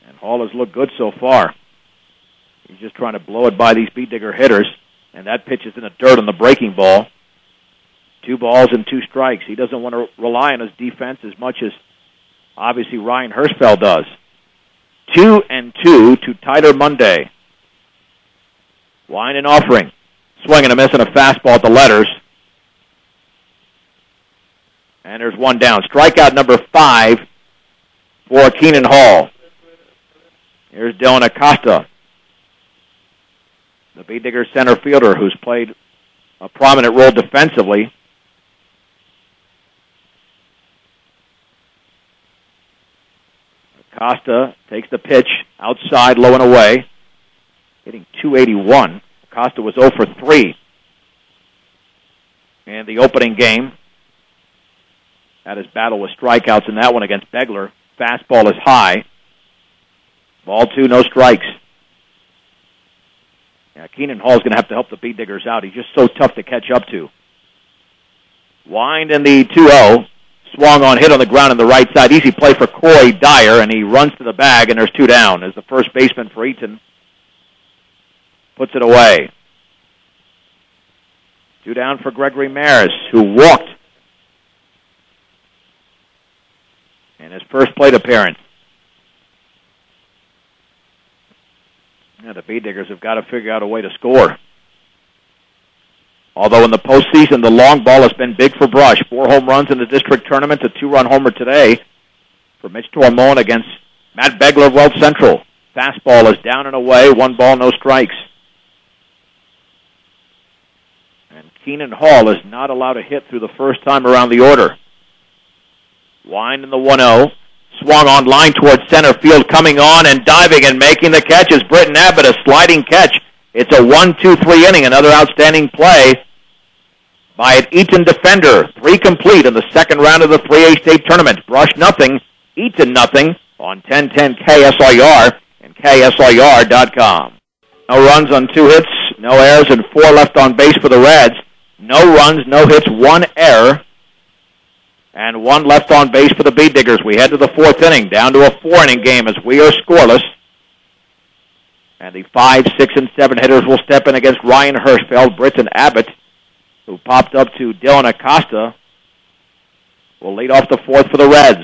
And Hall has looked good so far. He's just trying to blow it by these Bee Digger hitters. And that pitch is in the dirt on the breaking ball. 2 balls and 2 strikes. He doesn't want to rely on his defense as much as obviously Ryan Hirschfeld does. 2-2 to Tyler Monday. Line and offering. Swing and a miss and a fastball at the letters. And there's 1 down. Strikeout number 5 for Keenan Hall. Here's Dylan Acosta, the Bee Digger center fielder who's played a prominent role defensively. Acosta takes the pitch outside, low and away, hitting .281. Acosta was 0 for 3 in the opening game. Had his battle with strikeouts in that one against Begler. Fastball is high. Ball 2, no strikes. Yeah, Keenan Hall is going to have to help the Bee Diggers out. He's just so tough to catch up to. Wind in the 2-0. Swung on, hit on the ground on the right side. Easy play for Corey Dyer, and he runs to the bag, and there's 2 down as the first baseman for Eaton puts it away. 2 down for Gregory Maris, who walked in his first plate appearance. Yeah, the Bee Diggers have got to figure out a way to score. Although in the postseason, the long ball has been big for Brush. 4 home runs in the district tournament, a 2-run homer today for Mitch Tormone against Matt Begler of Weld Central. Fastball is down and away, 1 ball, no strikes. And Keenan Hall is not allowed to hit through the first time around the order. Wind in the 1-0. Swung on line towards center field, coming on and diving and making the catch is Britton Abbott, a sliding catch. It's a 1-2-3 inning, another outstanding play by an Eaton defender. 3 complete in the second round of the 3A state tournament. Brush nothing, Eaton nothing on 1010 KSIR and KSIR.com. No runs on 2 hits, no errors, and 4 left on base for the Reds. No runs, no hits, 1 error, and 1 left on base for the Bee Diggers. We head to the 4th inning, down to a 4-inning game as we are scoreless. And the 5, 6, and 7 hitters will step in against Ryan Hirschfeld. Britton Abbott, who popped up to Dylan Acosta, will lead off the 4th for the Reds.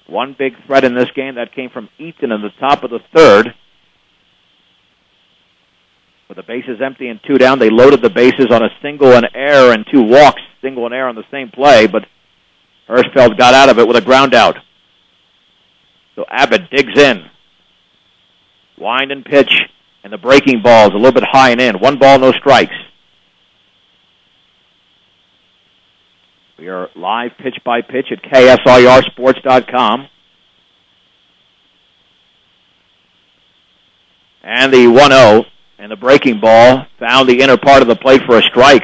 1 big threat in this game that came from Eaton in the top of the 3rd. With the bases empty and 2 down, they loaded the bases on a single and error and 2 walks. Single and error on the same play, but Hirschfeld got out of it with a ground out. So Abbott digs in. Wind and pitch, and the breaking ball is a little bit high and in. 1 ball, no strikes. We are live pitch by pitch at KSIRsports.com. And the 1-0, and the breaking ball found the inner part of the plate for a strike.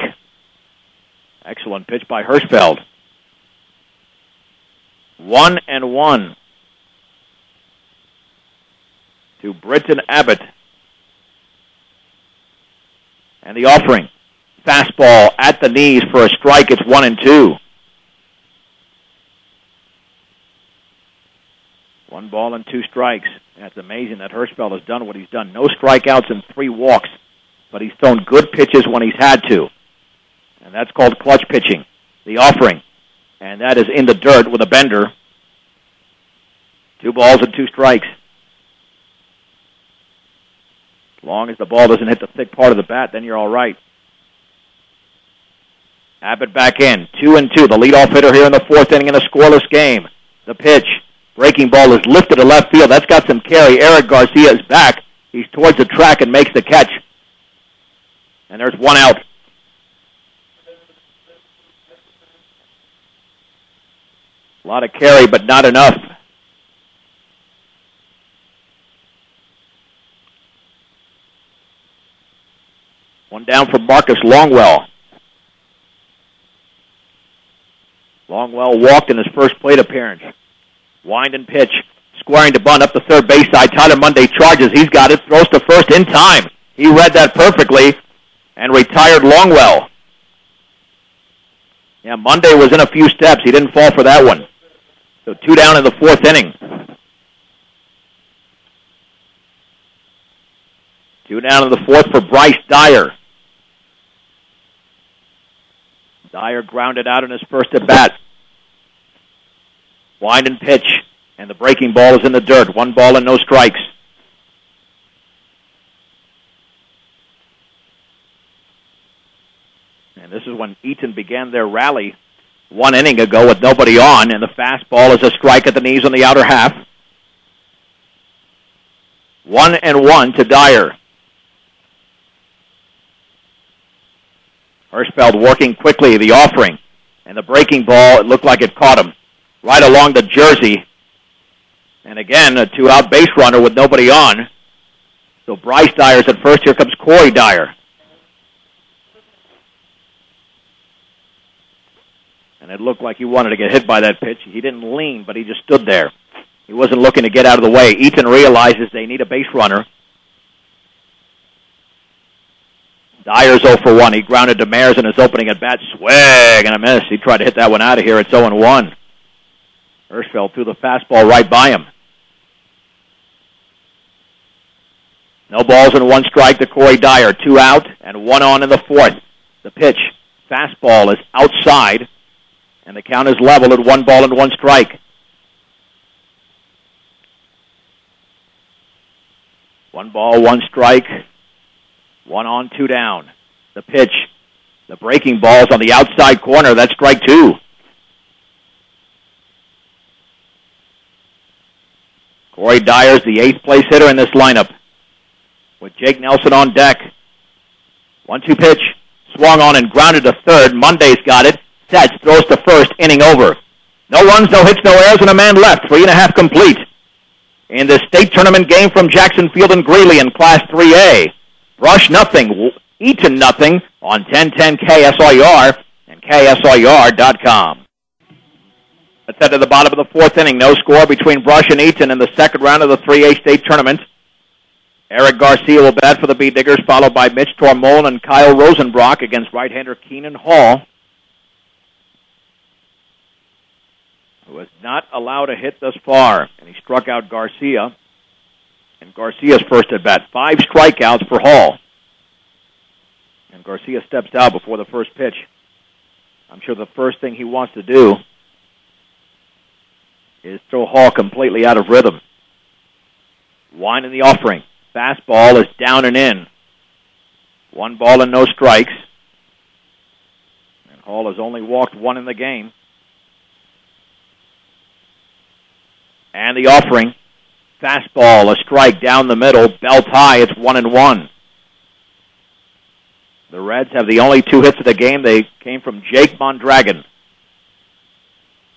Excellent pitch by Hirschfeld. 1-1 to Britton Abbott. And the offering. Fastball at the knees for a strike. It's 1-2. 1 ball and 2 strikes. That's amazing that Hirschfeld has done what he's done. No strikeouts and 3 walks, but he's thrown good pitches when he's had to. And that's called clutch pitching. The offering. And that is in the dirt with a bender. 2 balls and 2 strikes. As long as the ball doesn't hit the thick part of the bat, then you're all right. Abbott back in. 2-2. The leadoff hitter here in the 4th inning in a scoreless game. The pitch. Breaking ball is lifted to left field. That's got some carry. Eric Garcia is back. He's towards the track and makes the catch. And there's 1 out. A lot of carry, but not enough. One down from Marcus Longwell. Longwell walked in his first plate appearance. Wind and pitch. Squaring to bunt up the third base side. Tyler Monday charges. He's got it. Throws to first in time. He read that perfectly and retired Longwell. Yeah, Monday was in a few steps. He didn't fall for that one. So 2 down in the 4th inning. 2 down in the 4th for Bryce Dyer. Dyer grounded out in his first at bat. Wind and pitch, and the breaking ball is in the dirt. 1 ball and no strikes. And this is when Eaton began their rally 1 inning ago with nobody on, and the fastball is a strike at the knees on the outer half. 1-1 to Dyer. Hirschfeld working quickly, the offering, and the breaking ball, it looked like it caught him right along the jersey. And again, a 2-out base runner with nobody on. So Bryce Dyer's at first. Here comes Corey Dyer. And it looked like he wanted to get hit by that pitch. He didn't lean, but he just stood there. He wasn't looking to get out of the way. Eaton realizes they need a base runner. Dyer's 0 for 1. He grounded to Mares in his opening at bat. Swing and a miss. He tried to hit that one out of here. It's 0-1. Hirschfeld threw the fastball right by him. No balls and 1 strike to Corey Dyer. 2 out and 1 on in the 4th. The pitch. Fastball is outside, and the count is level at 1 ball and 1 strike. 1 ball, 1 strike. 1 on, 2 down. The pitch. The breaking ball's on the outside corner. That's strike 2. Corey Dyer's the 8th place hitter in this lineup, with Jake Nelson on deck. 1-2 pitch. Swung on and grounded to third. Monday's got it. Sets, throws to first. Inning over. No runs, no hits, no errors, and a man left. 3.5 complete. In the state tournament game from Jackson Field and Greeley in Class 3A. Brush nothing, Eaton nothing on 1010 KSIR and KSIR.com. Let's head to the bottom of the 4th inning. No score between Brush and Eaton in the second round of the 3A state tournament. Eric Garcia will bat for the Bee Diggers, followed by Mitch Tormolin and Kyle Rosenbrock against right-hander Keenan Hall, who has not allowed a hit thus far. And he struck out Garcia. And Garcia's first at bat. 5 strikeouts for Hall. And Garcia steps out before the first pitch. I'm sure the first thing he wants to do is throw Hall completely out of rhythm. Wind in the offering. Fastball is down and in. 1 ball and no strikes. And Hall has only walked 1 in the game. And the offering. Fastball, a strike down the middle. Belt high, it's 1-1. The Reds have the only 2 hits of the game. They came from Jake Mondragon.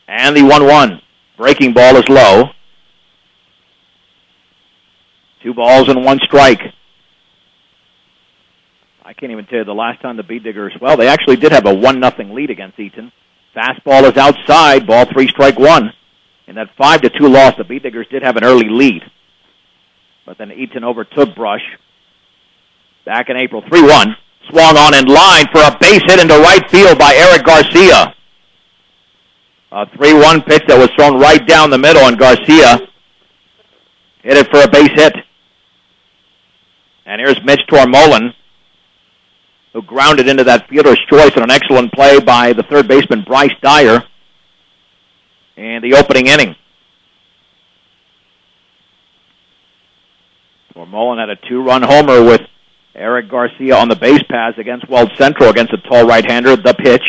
And the 1-1. Breaking ball is low. 2 balls and 1 strike. I can't even tell you the last time the Bee Diggers, well, they actually did have a 1-0 lead against Eaton. Fastball is outside, ball 3, strike 1. In that 5-2 loss, the Bee Diggers did have an early lead. But then Eaton overtook Brush back in April. 3-1. Swung on in line for a base hit into right field by Eric Garcia. A 3-1 pitch that was thrown right down the middle, and Garcia hit it for a base hit. And here's Mitch Tormolen, who grounded into that fielder's choice on an excellent play by the third baseman Bryce Dyer in the opening inning. Tormolen had a 2-run homer with Eric Garcia on the base pass against Weld Central against a tall right-hander. The pitch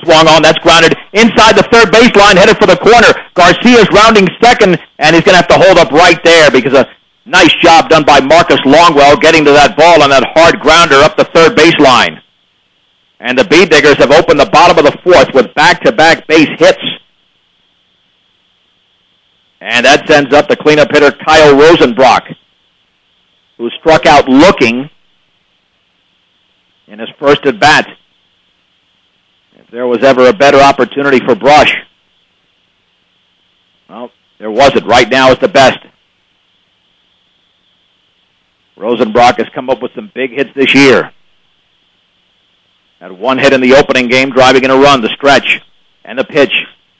swung on. That's grounded inside the third baseline, headed for the corner. Garcia's rounding second, and he's going to have to hold up right there because a nice job done by Marcus Longwell getting to that ball on that hard grounder up the third baseline. And the Bee Diggers have opened the bottom of the fourth with back-to-back base hits. And that sends up the cleanup hitter Kyle Rosenbrock, who struck out looking in his first at-bat. If there was ever a better opportunity for Brush, well, there wasn't. Right now is the best. Rosenbrock has come up with some big hits this year. Had one hit in the opening game, driving in a run, the stretch, and the pitch.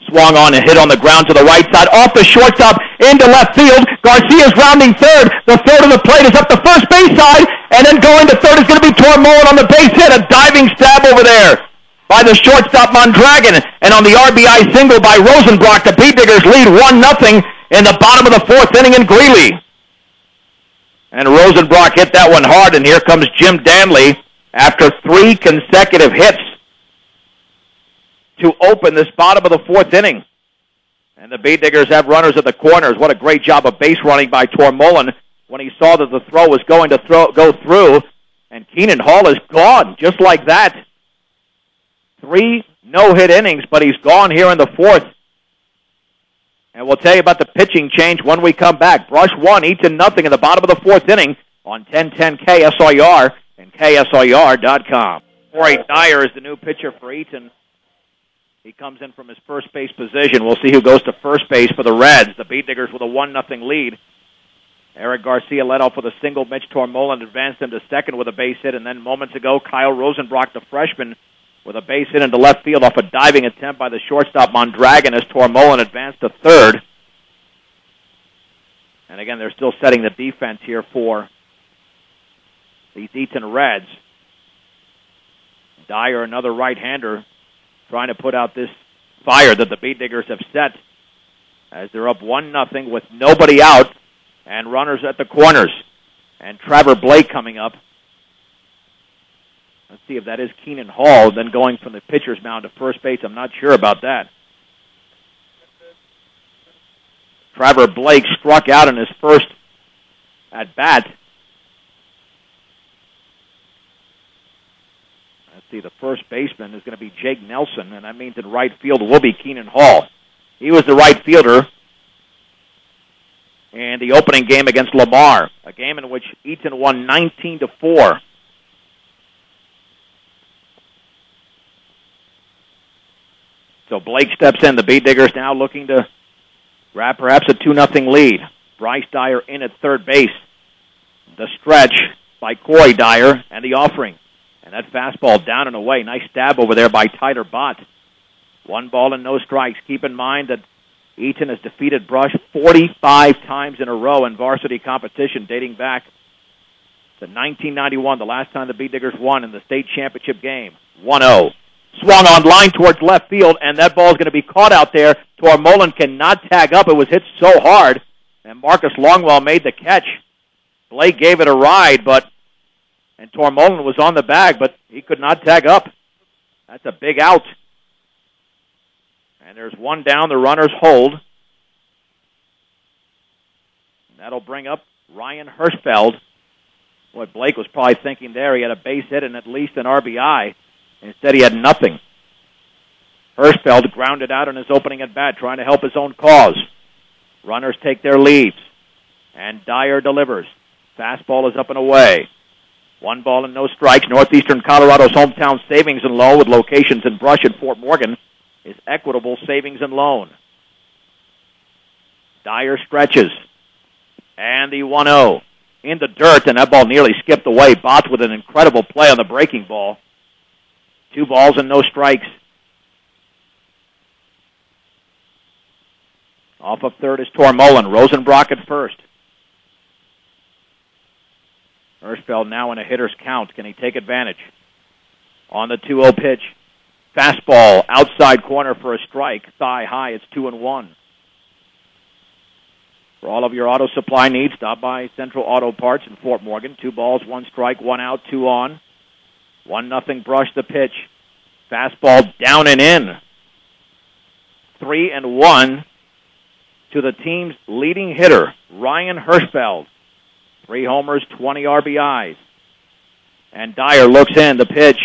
Swung on and hit on the ground to the right side, off the shortstop, into left field. Garcia's rounding third. The third of the plate is up the first base side, and then going to third is going to be Tormolen on the base hit. A diving stab over there by the shortstop Mondragon, and on the RBI single by Rosenbrock, the Bee Diggers lead 1-0 in the bottom of the fourth inning in Greeley. And Rosenbrock hit that one hard, and here comes Jim Danley after 3 consecutive hits to open this bottom of the fourth inning. And the Bee Diggers have runners at the corners. What a great job of base running by Tormolen when he saw that the throw was going to go through. And Keenan Hall is gone just like that. 3 no-hit innings, but he's gone here in the fourth. And we'll tell you about the pitching change when we come back. Brush 1, Eaton 0 in the bottom of the fourth inning on 1010 KSIR and KSIR.com. Corey Dyer is the new pitcher for Eaton. He comes in from his first base position. We'll see who goes to first base for the Reds. The Bee Diggers with a 1-0 lead. Eric Garcia led off with a single. Mitch Tormolen advanced him to second with a base hit. And then moments ago, Kyle Rosenbrock, the freshman, with a base hit into left field off a diving attempt by the shortstop Mondragon as Tormolen advanced to third. And again, they're still setting the defense here for these Eaton Reds. Dyer, another right-hander, trying to put out this fire that the Bee Diggers have set as they're up 1-0 with nobody out and runners at the corners. And Trevor Blake coming up. Let's see if that is Keenan Hall, then going from the pitcher's mound to first base. I'm not sure about that. Trevor Blake struck out in his first at-bat. Let's see, the first baseman is going to be Jake Nelson, and that means in right field will be Keenan Hall. He was the right fielder in the opening game against Lamar, a game in which Eaton won 19-4. So Blake steps in. The Bee Diggers now looking to grab perhaps a 2-0 lead. Bryce Dyer in at third base. The stretch by Corey Dyer and the offering. And that fastball down and away. Nice stab over there by Tyler Bott. 1 ball and no strikes. Keep in mind that Eaton has defeated Brush 45 times in a row in varsity competition dating back to 1991, the last time the Bee Diggers won in the state championship game. 1-0. Swung on line towards left field, and that ball is going to be caught out there. Tormolen cannot tag up. It was hit so hard, and Marcus Longwell made the catch. Blake gave it a ride, and Tormolen was on the bag, but he could not tag up. That's a big out. And there's one down. The runners hold. And that'll bring up Ryan Hirschfeld. Boy, Blake was probably thinking there he had a base hit and at least an RBI. Instead, he had nothing. Hirschfeld grounded out in his opening at bat, trying to help his own cause. Runners take their leads, and Dyer delivers. Fastball is up and away. 1 ball and no strikes. Northeastern Colorado's hometown savings and loan with locations in Brush and Fort Morgan is Equitable Savings and Loan. Dyer stretches, and the 1-0 in the dirt, and that ball nearly skipped away. Botts with an incredible play on the breaking ball. 2 balls and no strikes. Off of third is Tormolen. Rosenbrock at first. Hirschfeld now in a hitter's count. Can he take advantage? On the 2-0 pitch. Fastball, outside corner for a strike. Thigh high, it's 2-1. For all of your auto supply needs, stop by Central Auto Parts in Fort Morgan. 2 balls, 1 strike, 1 out, 2 on. 1-0 Brush the pitch. Fastball down and in. 3-1 to the team's leading hitter, Ryan Hirschfeld. 3 homers, 20 RBIs. And Dyer looks in, the pitch.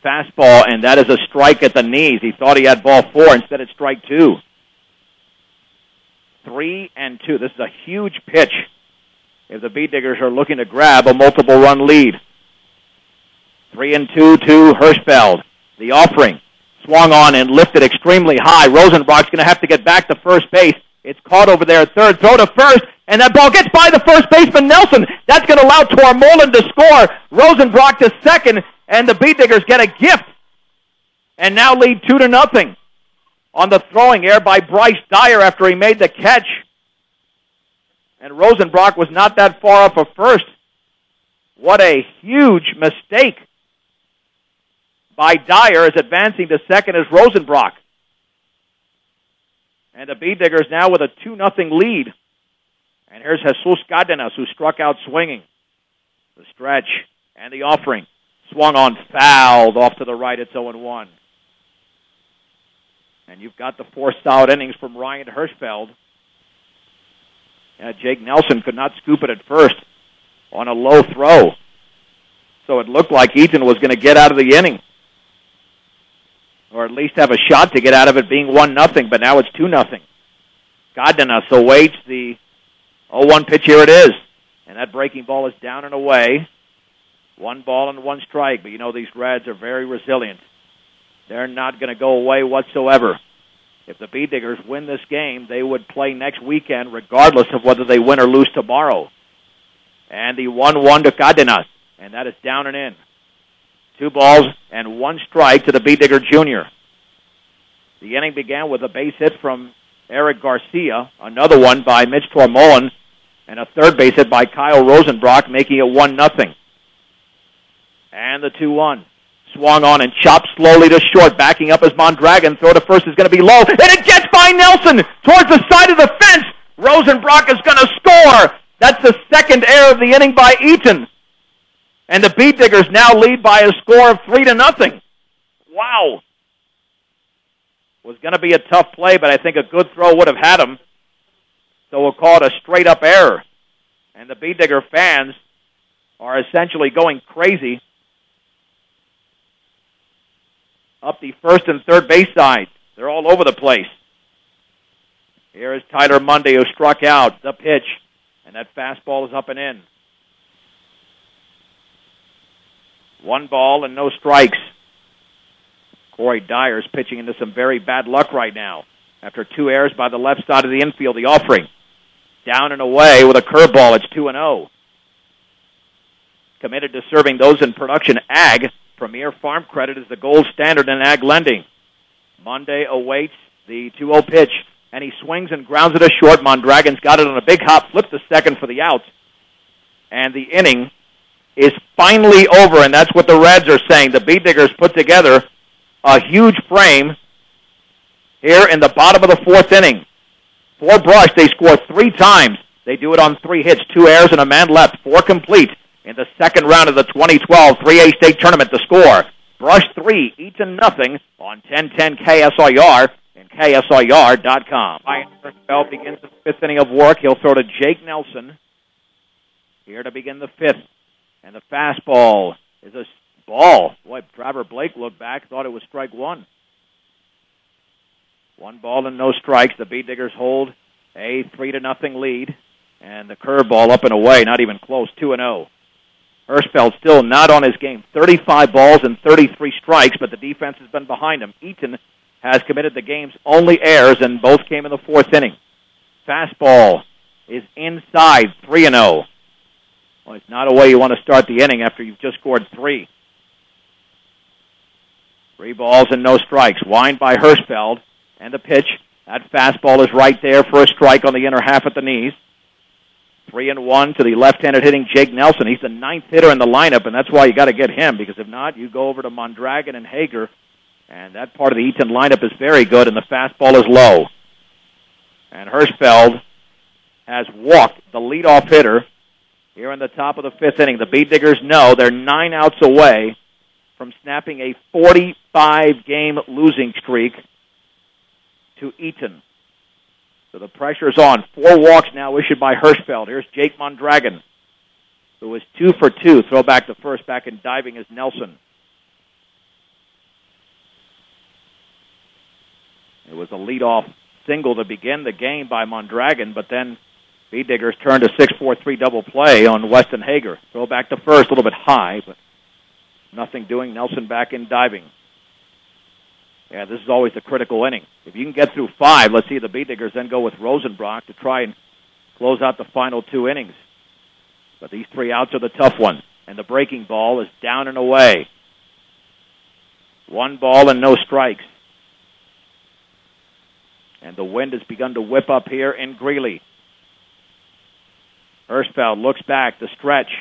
Fastball, and that is a strike at the knees. He thought he had ball 4. Instead, it's strike 2. 3-2. This is a huge pitch if the Beat Diggers are looking to grab a multiple-run lead. 3-2 to Hirschfeld. The offering swung on and lifted extremely high. Rosenbrock's going to have to get back to first base. It's caught over there at third. Throw to first, and that ball gets by the first baseman, Nelson. That's going to allow Tormolen to score. Rosenbrock to second, and the Beat Diggers get a gift and now lead 2-0 on the throwing error by Bryce Dyer after he made the catch. And Rosenbrock was not that far off of first. What a huge mistake by Dyer, as advancing to second is Rosenbrock. And the Beat Diggers now with a 2-0 lead. And here's Jesus Cardenas, who struck out swinging. The stretch and the offering. Swung on, fouled off to the right. It's 0-1. And you've got the 4 solid innings from Ryan Hirschfeld. Jake Nelson could not scoop it at first on a low throw. So it looked like Eaton was going to get out of the inning, or at least have a shot to get out of it being 1-0, but now it's 2-0. Cardenas awaits the 0-1 pitch. Here it is. And that breaking ball is down and away. 1 ball and 1 strike, but you know these Reds are very resilient. They're not going to go away whatsoever. If the Beat Diggers win this game, they would play next weekend regardless of whether they win or lose tomorrow. And the 1-1 to Cardenas, and that is down and in. 2 balls and 1 strike to the Beat Digger Jr. The inning began with a base hit from Eric Garcia, another one by Mitch Tormolen, and a third base hit by Kyle Rosenbrock, making it 1-0. And the 2-1. Swung on and chopped slowly to short. Backing up as Mondragon. Throw to first is going to be low. And it gets by Nelson towards the side of the fence. Rosenbrock is going to score. That's the second error of the inning by Eaton. And the Beat Diggers now lead by a score of 3-0. Wow. Was going to be a tough play, but I think a good throw would have had him. So we'll call it a straight-up error. And the Beat Digger fans are essentially going crazy up the first and third base side. They're all over the place. Here is Tyler Monday, who struck out. The pitch, and that fastball is up and in. 1 ball and no strikes. Corey Dyer's pitching into some very bad luck right now. After 2 errors by the left side of the infield, the offering. Down and away with a curveball. It's 2-0. Committed to serving those in production ag. Premier Farm Credit is the gold standard in ag lending. Monday awaits the 2-0 pitch, and he swings and grounds it a short. Mondragon's got it on a big hop, flips the second for the out. And the inning is finally over, and that's what the Reds are saying. The Beat Diggers put together a huge frame here in the bottom of the 4th inning. For Brush, they score 3 times. They do it on 3 hits, 2 errors, and a man left. 4 complete in the second round of the 2012 3A state tournament. The score, Brush 3, Eaton nothing on 1010 KSIR and KSIR.com. Ryan Hirschfeld begins the 5th inning of work. He'll throw to Jake Nelson here to begin the 5th. And the fastball is a ball. Boy, Trevor Blake looked back, thought it was strike 1. 1 ball and no strikes. The Beat Diggers hold a 3-0 lead. And the curveball up and away, not even close, 2-0. Hirschfeld still not on his game. 35 balls and 33 strikes, but the defense has been behind him. Eaton has committed the game's only errors, and both came in the 4th inning. Fastball is inside, 3-0. Well, it's not a way you want to start the inning after you've just scored 3. 3 balls and no strikes. Wind by Hirschfeld, and the pitch. That fastball is right there for a strike on the inner half at the knees. 3-1 to the left-handed hitting Jake Nelson. He's the 9th hitter in the lineup, and that's why you got to get him, because if not, you go over to Mondragon and Hager, and that part of the Eaton lineup is very good, and the fastball is low. And Hirschfeld has walked the leadoff hitter here in the top of the 5th inning. The Beat Diggers know they're 9 outs away from snapping a 45-game losing streak to Eaton. So the pressure's on. 4 walks now issued by Hirschfeld. Here's Jake Mondragon, who is 2 for 2. Throw back to first. Back in diving is Nelson. It was a leadoff single to begin the game by Mondragon, but then Beat Diggers turned a 6-4-3 double play on Weston Hager. Throw back to first, a little bit high, but nothing doing. Nelson back in diving. Yeah, this is always the critical inning. If you can get through 5, let's see the Beat Diggers then go with Rosenbrock to try and close out the final 2 innings. But these 3 outs are the tough ones, and the breaking ball is down and away. 1 ball and no strikes. And the wind has begun to whip up here in Greeley. Hirschfeld looks back, the stretch,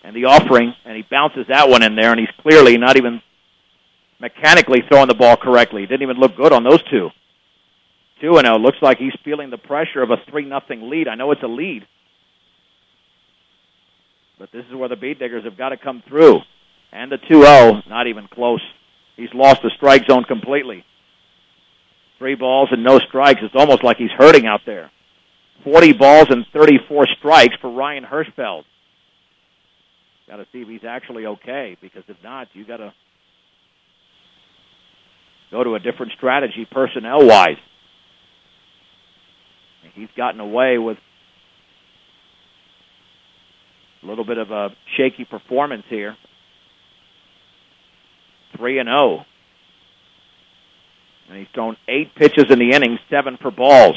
and the offering, and he bounces that one in there, and he's clearly not even mechanically throwing the ball correctly. He didn't even look good on those 2. 2-0. Looks like he's feeling the pressure of a 3-0 lead. I know it's a lead, but this is where the Beat Diggers have got to come through. And the 2-0, not even close. He's lost the strike zone completely. 3 balls and no strikes. It's almost like he's hurting out there. 40 balls and 34 strikes for Ryan Hirschfeld. Got to see if he's actually okay, because if not, you got to go to a different strategy personnel-wise. He's gotten away with a little bit of a shaky performance here. 3-0. And he's thrown 8 pitches in the inning, 7 for balls.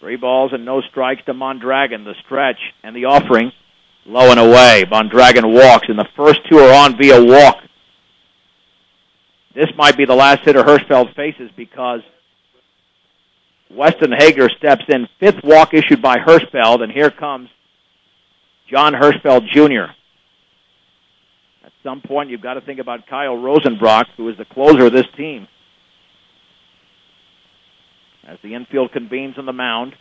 3 balls and no strikes to Mondragon. The stretch and the offering, low and away. Mondragon walks, and the first 2 are on via walk. This might be the last hitter Hirschfeld faces, because Weston Hager steps in. 5th walk issued by Hirschfeld, and here comes John Hirschfeld Jr. At some point, you've got to think about Kyle Rosenbrock, who is the closer of this team. As the infield convenes on the mound.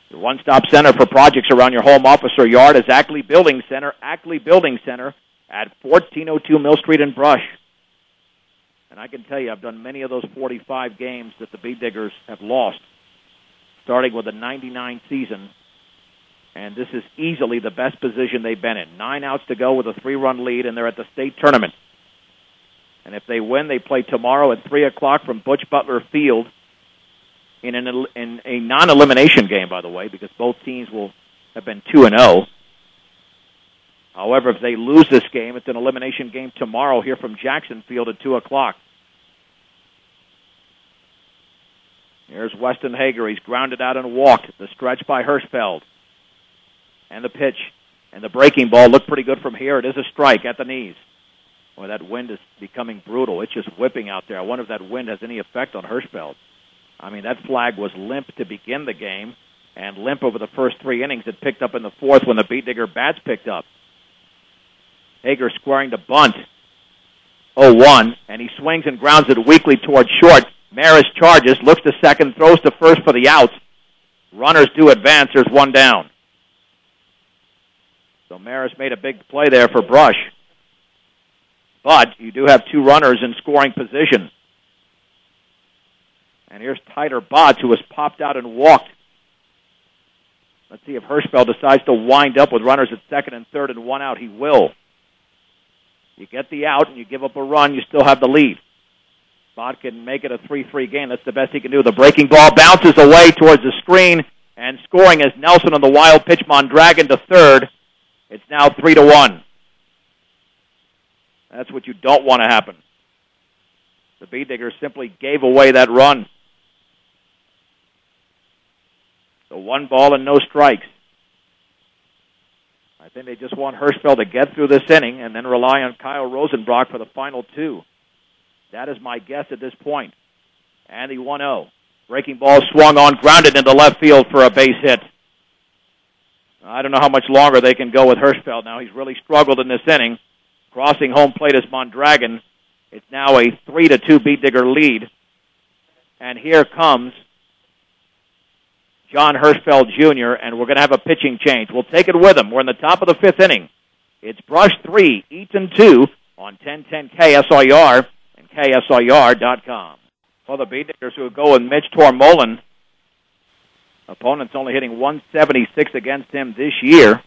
The one-stop center for projects around your home, office, or yard is Ackley Building Center. Ackley Building Center at 1402 Mill Street in Brush. And I can tell you, I've done many of those 45 games that the Beat Diggers have lost, starting with the 99 season. And this is easily the best position they've been in. 9 outs to go with a 3-run lead, and they're at the state tournament. And if they win, they play tomorrow at 3 o'clock from Butch Butler Field in a non-elimination game, by the way, because both teams will have been 2-0. However, if they lose this game, it's an elimination game tomorrow here from Jackson Field at 2 o'clock. Here's Weston Hager. He's grounded out and walked. The stretch by Hirschfeld. And the pitch. And the breaking ball looked pretty good from here. It is a strike at the knees. Boy, that wind is becoming brutal. It's just whipping out there. I wonder if that wind has any effect on Hirschfeld. I mean, that flag was limp to begin the game, and limp over the first 3 innings. It picked up in the 4th when the Beat Digger bats picked up. Hager squaring to bunt. 0-1, and he swings and grounds it weakly towards short. Maris charges, looks to second, throws to first for the outs. Runners do advance. There's 1 down. So Maris made a big play there for Brush. But you do have 2 runners in scoring position. And here's Tyler Botts, who has popped out and walked. Let's see if Hirschfeld decides to wind up with runners at second and third and 1 out. He will. You get the out and you give up a run, you still have the lead. Bott can make it a 3-3 game. That's the best he can do. The breaking ball bounces away towards the screen, and scoring is Nelson on the wild pitch. Mondragon to third. It's now 3-1. That's what you don't want to happen. The Beat Diggers simply gave away that run. So 1 ball and no strikes. I think they just want Hirschfeld to get through this inning and then rely on Kyle Rosenbrock for the final 2. That is my guess at this point. And the 1-0. Breaking ball swung on, grounded into left field for a base hit. I don't know how much longer they can go with Hirschfeld now. He's really struggled in this inning. Crossing home plate is Mondragon. It's now a 3-2 Beat Digger lead. And here comes John Hirschfeld Jr., and we're going to have a pitching change. We'll take it with him. We're in the top of the fifth inning. It's Brush 3, Eaton 2 on 1010 KSIR and KSIR.com. For the Beat Diggers who go with Mitch Tormolen, opponent's only hitting 176 against him this year.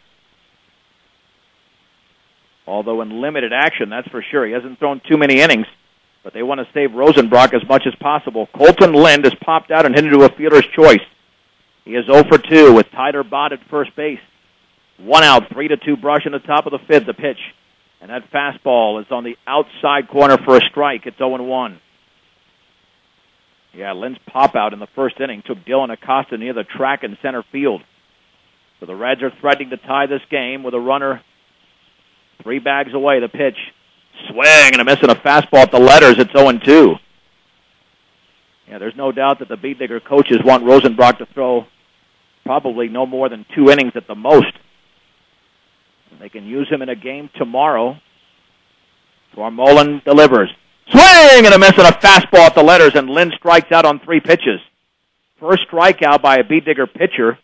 Although in limited action, that's for sure. He hasn't thrown too many innings, but they want to save Rosenbrock as much as possible. Colton Lind has popped out and hit into a fielder's choice. He is 0 for 2 with Tyler Bott at first base. 1 out, 3-2 Brush in the top of the fifth, the pitch. And that fastball is on the outside corner for a strike. It's 0-1. Yeah, Lind's pop-out in the first inning took Dylan Acosta near the track in center field. So the Reds are threatening to tie this game with a runner 3 bags away. The pitch. Swing and a miss and a fastball at the letters. It's 0-2. Yeah, there's no doubt that the Beat Digger coaches want Rosenbrock to throw probably no more than 2 innings at the most. They can use him in a game tomorrow. Tormolen delivers. Swing and a miss and a fastball at the letters, and Lind strikes out on 3 pitches. First strikeout by a Beat Digger pitcher,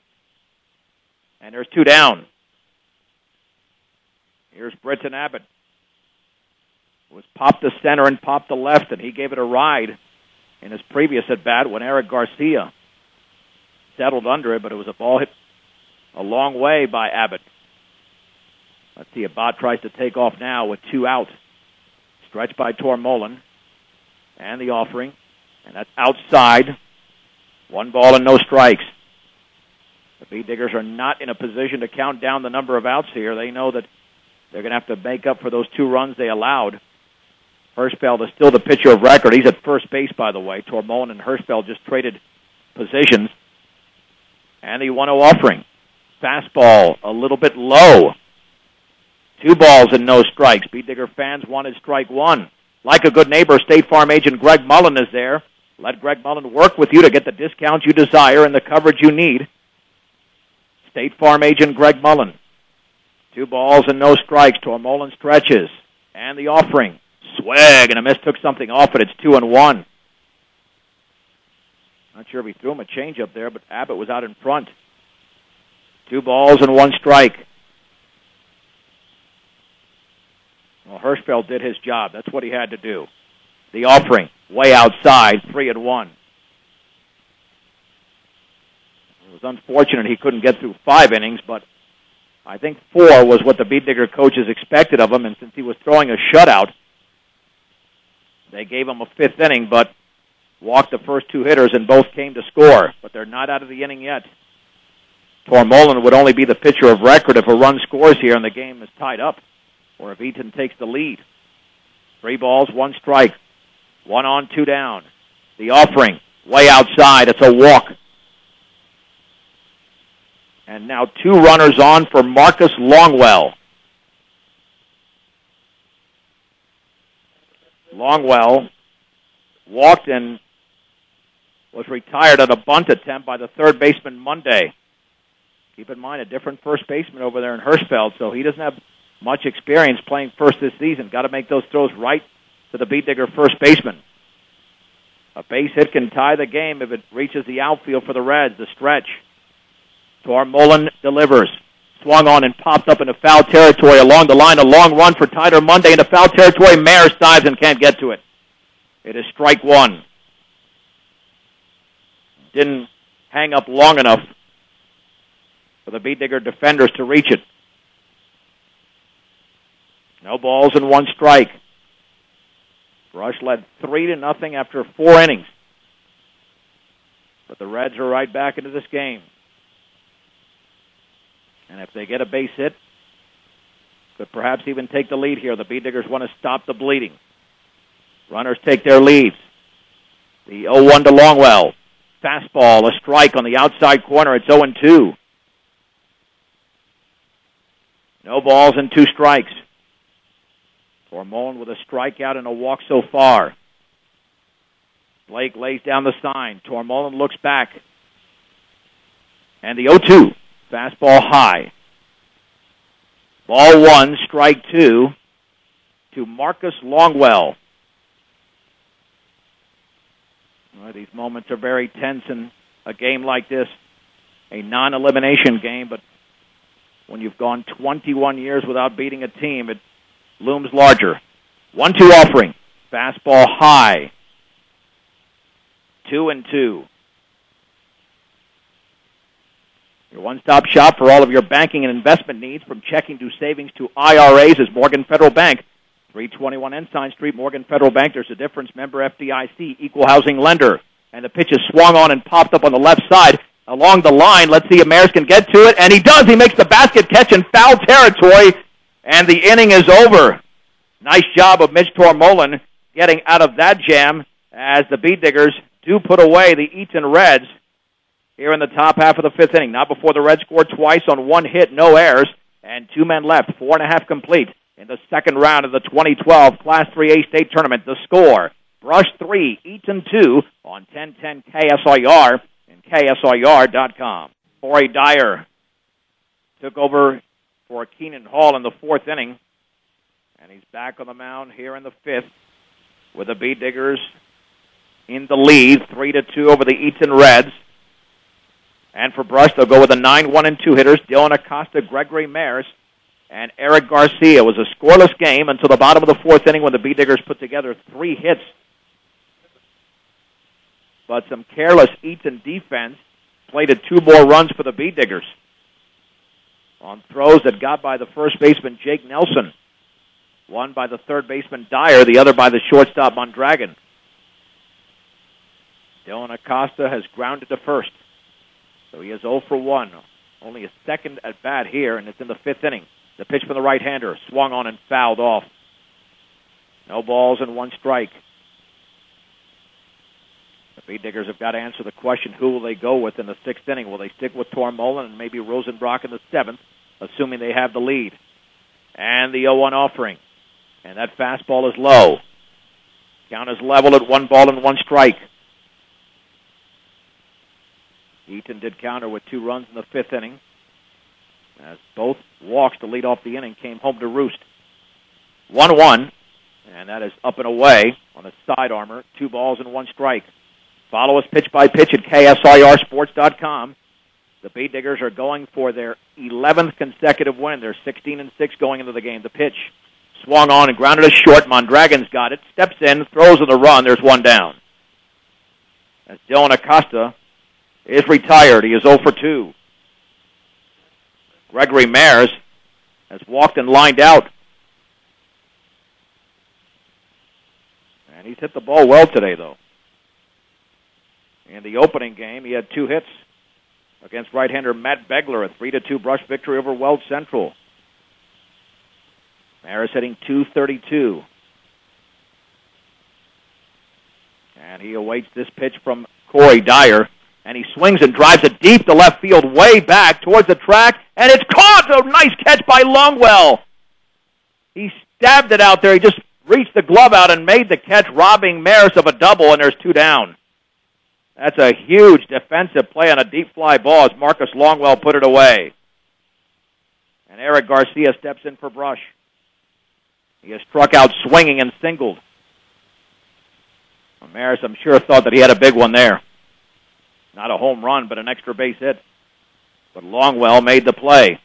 and there's 2 down. Here's Britton Abbott. It was popped to center and popped to left, and he gave it a ride in his previous at-bat when Eric Garcia settled under it, but it was a ball hit a long way by Abbott. Let's see, Abbott tries to take off now with 2 out. Stretched by Tormolen. And the offering. And that's outside. 1 ball and no strikes. The Beat Diggers are not in a position to count down the number of outs here. They know that they're going to have to make up for those 2 runs they allowed. Hirschfeld is still the pitcher of record. He's at first base, by the way. Tormolen and Hirschfeld just traded positions. And the 1-0 offering. Fastball a little bit low. 2 balls and no strikes. Beat Digger fans wanted strike 1. Like a good neighbor, State Farm agent Greg Mullen is there. Let Greg Mullen work with you to get the discounts you desire and the coverage you need. State Farm agent Greg Mullen. 2 balls and no strikes. Tormolen stretches. And the offering. Swag and a miss took something off it. It's 2-1. Not sure if he threw him a changeup there, but Abbott was out in front. 2 balls and 1 strike. Well, Hirschfeld did his job. That's what he had to do. The offering, way outside, 3-1. It was unfortunate he couldn't get through 5 innings, but I think 4 was what the Beat Digger coaches expected of him, and since he was throwing a shutout, they gave him a 5th inning, but walked the first 2 hitters, and both came to score. But they're not out of the inning yet. Tormolen would only be the pitcher of record if a run scores here and the game is tied up, or if Eaton takes the lead. 3 balls, 1 strike. 1 on, 2 down. The offering, way outside. It's a walk. And now 2 runners on for Marcus Longwell. Longwell walked and was retired on a bunt attempt by the third baseman Monday. Keep in mind, a different first baseman over there in Hirschfeld, so he doesn't have much experience playing first this season. Got to make those throws right to the Beat Digger first baseman. A base hit can tie the game if it reaches the outfield for the Reds. The stretch. Tormolen delivers. Swung on and popped up into foul territory along the line. A long run for Tyler Monday into foul territory. Maris dives and can't get to it. It is strike 1. Didn't hang up long enough for the Beat Digger defenders to reach it. No balls and 1 strike. Brush led 3-0 after 4 innings. But the Reds are right back into this game. And if they get a base hit, could perhaps even take the lead here. The Beat Diggers want to stop the bleeding. Runners take their leads. The 0-1 to Longwell. Fastball, a strike on the outside corner. It's 0-2. No balls and 2 strikes. Tormolen with a strikeout and a walk so far. Blake lays down the sign. Tormolin looks back. And the 0-2. Fastball high. Ball 1, strike 2 to Marcus Longwell. Well, these moments are very tense in a game like this, a non-elimination game, but when you've gone 21 years without beating a team, it looms larger. 1-2 offering. Fastball high. 2-2. Your one-stop shop for all of your banking and investment needs, from checking to savings to IRAs, is Morgan Federal Bank. 321 Ensign Street, Morgan Federal Bank. There's a difference. Member FDIC, equal housing lender. And the pitch is swung on and popped up on the left side along the line. Let's see if Maris can get to it. And he does. He makes the basket catch in foul territory. And the inning is over. Nice job of Mitch Tormolin getting out of that jam as the Beat Diggers do put away the Eaton Reds here in the top half of the fifth inning. Not before the Reds scored twice on one hit, no errors, and 2 men left, 4.5 complete in the second round of the 2012 Class 3A state tournament. The score, Brush 3, Eaton 2 on 1010 KSIR and KSIR.com. Corey Dyer took over for Keenan Hall in the fourth inning, and he's back on the mound here in the fifth with the Beat Diggers in the lead, 3-2 over the Eaton Reds. And for Brush, they'll go with the 9-1 and 2 hitters, Dylan Acosta, Gregory Maris, and Eric Garcia. It was a scoreless game until the bottom of the fourth inning when the Beat Diggers put together 3 hits. But some careless Eaton defense plated 2 more runs for the Beat Diggers on throws that got by the first baseman, Jake Nelson. One by the third baseman, Dyer, the other by the shortstop, Mondragon. Dylan Acosta has grounded to first. So he is 0 for 1. Only a second at bat here, and it's in the fifth inning. The pitch from the right-hander, swung on and fouled off. No balls and 1 strike. The Beat Diggers have got to answer the question, who will they go with in the sixth inning? Will they stick with Tormolin and maybe Rosenbrock in the seventh, assuming they have the lead? And the 0-1 offering. And that fastball is low. Count is level at 1 ball and 1 strike. Eaton did counter with 2 runs in the fifth inning, as both walks to lead off the inning came home to roost. 1-1, and that is up and away on the side armor. 2 balls and 1 strike. Follow us pitch by pitch at KSIRSports.com. The Beat Diggers are going for their 11th consecutive win. They're 16-6 going into the game. The pitch swung on and grounded a short. Mondragon's got it. Steps in, throws on the run. There's 1 down. As Dylan Acosta is retired. He is 0 for 2. Gregory Maris has walked and lined out. And he's hit the ball well today, though. In the opening game, he had 2 hits against right-hander Matt Begler, a 3-2 Brush victory over Weld Central. Maris hitting .232. And he awaits this pitch from Corey Dyer. And he swings and drives it deep to left field, way back towards the track, and it's caught! A nice catch by Longwell. He stabbed it out there. He just reached the glove out and made the catch, robbing Maris of a double, and there's 2 down. That's a huge defensive play on a deep fly ball as Marcus Longwell put it away. And Eric Garcia steps in for Brush. He has struck out swinging and singled. Well, Maris, I'm sure, thought that he had a big one there. Not a home run, but an extra base hit. But Longwell made the play.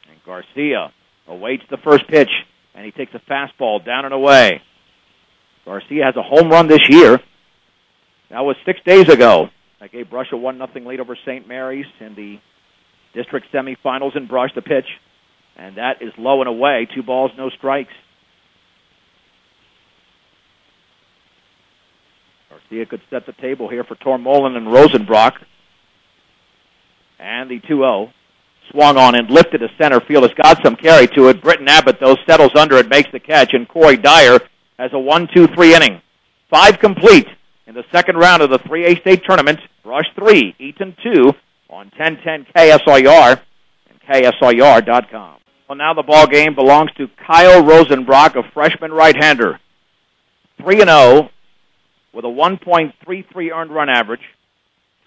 And Garcia awaits the first pitch, and he takes a fastball down and away. Garcia has a home run this year. That was 6 days ago. That gave Brush a 1-0 lead over St. Mary's in the district semifinals in Brush, the pitch. And that is low and away. 2 balls, no strikes. Garcia could set the table here for Tormolin and Rosenbrock. And the 2-0. Swung on and lifted to center field. It's got some carry to it. Britton Abbott, though, settles under it, makes the catch. And Corey Dyer has a 1-2-3 inning. 5 complete in the second round of the 3A state tournament. Brush 3, Eaton 2 on 1010 KSIR and KSIR.com. Well, now the ball game belongs to Kyle Rosenbrock, a freshman right-hander. 3-0 with a 1.33 earned run average,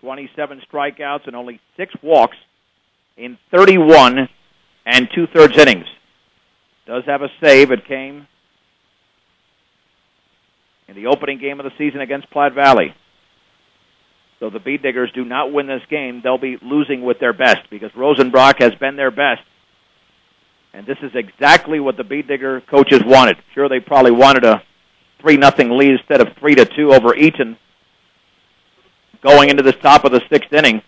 27 strikeouts, and only 6 walks in 31 and 2/3 innings. Does have a save. It came in the opening game of the season against Platte Valley. So the Beet Diggers do not win this game, they'll be losing with their best because Rosenbrock has been their best. And this is exactly what the Beet Digger coaches wanted. Sure, they probably wanted a 3-0 lead instead of 3-2 over Eaton going into the top of the 6th inning.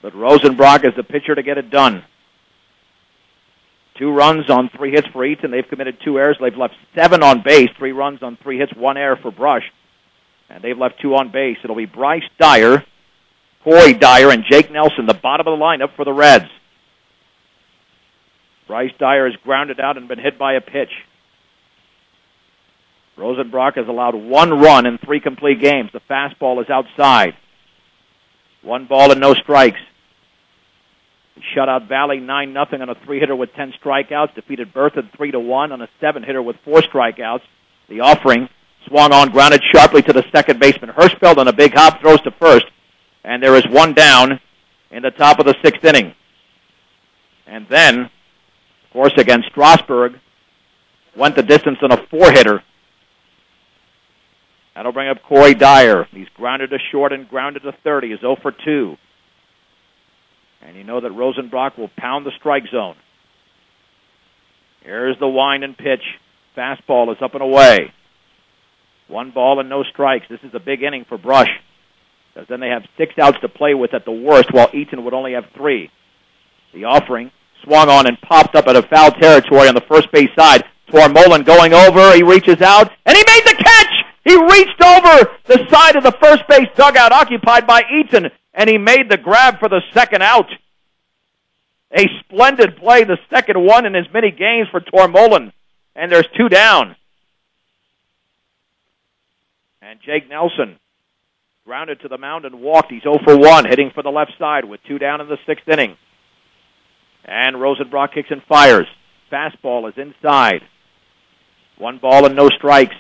But Rosenbrock is the pitcher to get it done. 2 runs on 3 hits for Eaton. They've committed 2 errors. They've left 7 on base, 3 runs on 3 hits, 1 error for Brush. And they've left 2 on base. It'll be Bryce Dyer, Corey Dyer, and Jake Nelson, the bottom of the lineup for the Reds. Bryce Dyer has grounded out and been hit by a pitch. Rosenbrock has allowed 1 run in 3 complete games. The fastball is outside. 1 ball and no strikes. He shut out Valley 9-0 on a 3-hitter with 10 strikeouts. Defeated Berthoud 3-1 on a 7-hitter with 4 strikeouts. The offering swung on, grounded sharply to the second baseman. Hirschfeld on a big hop throws to first. And there is 1 down in the top of the 6th inning. And then, of course, against Strasburg, went the distance on a 4-hitter. That'll bring up Corey Dyer. He's grounded to short and grounded to third. He is 0 for 2. And you know that Rosenbrock will pound the strike zone. Here's the wind and pitch. Fastball is up and away. 1 ball and no strikes. This is a big inning for Brush, because then they have 6 outs to play with at the worst, while Eaton would only have 3. The offering swung on and popped up at a foul territory on the first base side. Tormolen going over. He reaches out, and he made the catch! He reached over the side of the first base dugout occupied by Eaton, and he made the grab for the second out. A splendid play, the second one in as many games for Tormolen, and there's 2 down. And Jake Nelson grounded to the mound and walked. He's 0 for 1, hitting for the left side with 2 down in the 6th inning. And Rosenbrock kicks and fires. Fastball is inside. 1 ball and no strikes.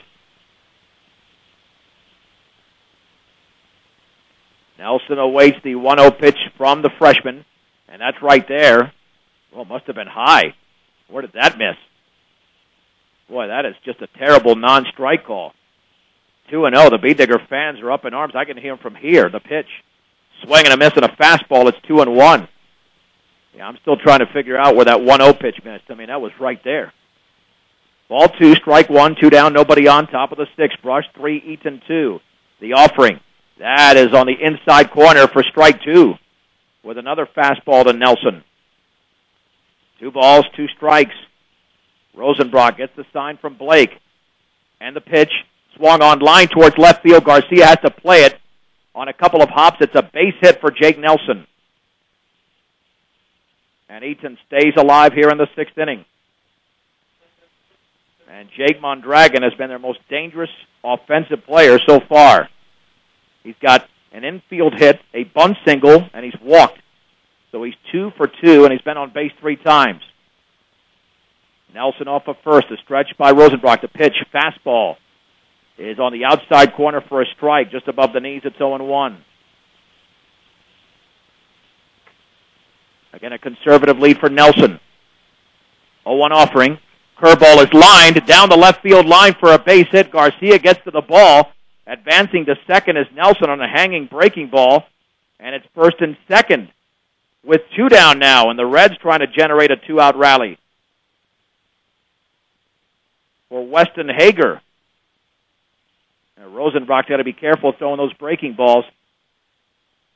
Nelson awaits the 1-0 pitch from the freshman, and that's right there. Well, it must have been high. Where did that miss? Boy, that is just a terrible non-strike call. 2-0. The Beet Digger fans are up in arms. I can hear them from here. The pitch. Swing and a miss and a fastball. It's 2-1. Yeah, I'm still trying to figure out where that 1-0 pitch missed. I mean, that was right there. Ball 2, strike 1, 2 down, nobody on, top of the 6th. Brush 3, Eaton 2. The offering. That is on the inside corner for strike 2 with another fastball to Nelson. 2 balls, 2 strikes. Rosenbrock gets the sign from Blake. And the pitch swung on line towards left field. Garcia has to play it on a couple of hops. It's a base hit for Jake Nelson. And Eaton stays alive here in the 6th inning. And Jake Mondragon has been their most dangerous offensive player so far. He's got an infield hit, a bunt single, and he's walked. So he's 2 for 2, and he's been on base 3 times. Nelson off of first, a stretch by Rosenbrock. The pitch, fastball, is on the outside corner for a strike, just above the knees. It's 0-1. Again, a conservative lead for Nelson. 0-1 offering. Curveball is lined down the left field line for a base hit. Garcia gets to the ball. Advancing to second is Nelson on a hanging breaking ball. And it's first and second with 2 down now. And the Reds trying to generate a 2-out rally. For Weston Hager. And Rosenbrock's got to be careful throwing those breaking balls.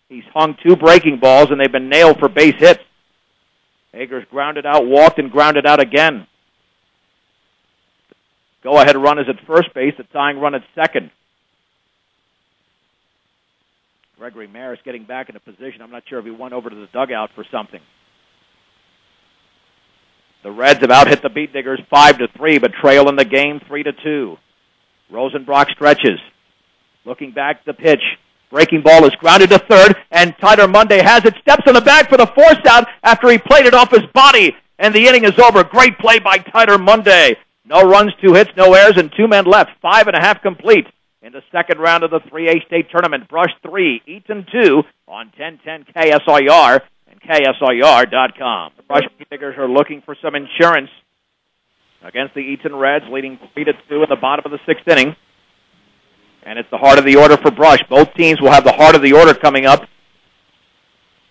He's hung 2 breaking balls, and they've been nailed for base hits. Hager's grounded out, walked, and grounded out again. Go-ahead run is at first base, the tying run at second. Gregory Maris getting back into position. I'm not sure if he went over to the dugout for something. The Reds have out-hit the Beet Diggers 5-3, but trail in the game 3-2. Rosenbrock stretches. Looking back, the pitch. Breaking ball is grounded to third, and Tyler Monday has it. Steps on the bag for the force out after he played it off his body, and the inning is over. Great play by Tyler Monday. No runs, 2 hits, no errors, and 2 men left. 5.5 complete in the second round of the 3A state tournament. Brush 3, Eaton 2 on 1010 KSIR and KSIR.com. The Brush Diggers are looking for some insurance against the Eaton Reds, leading 3-2 in the bottom of the 6th inning. And it's the heart of the order for Brush. Both teams will have the heart of the order coming up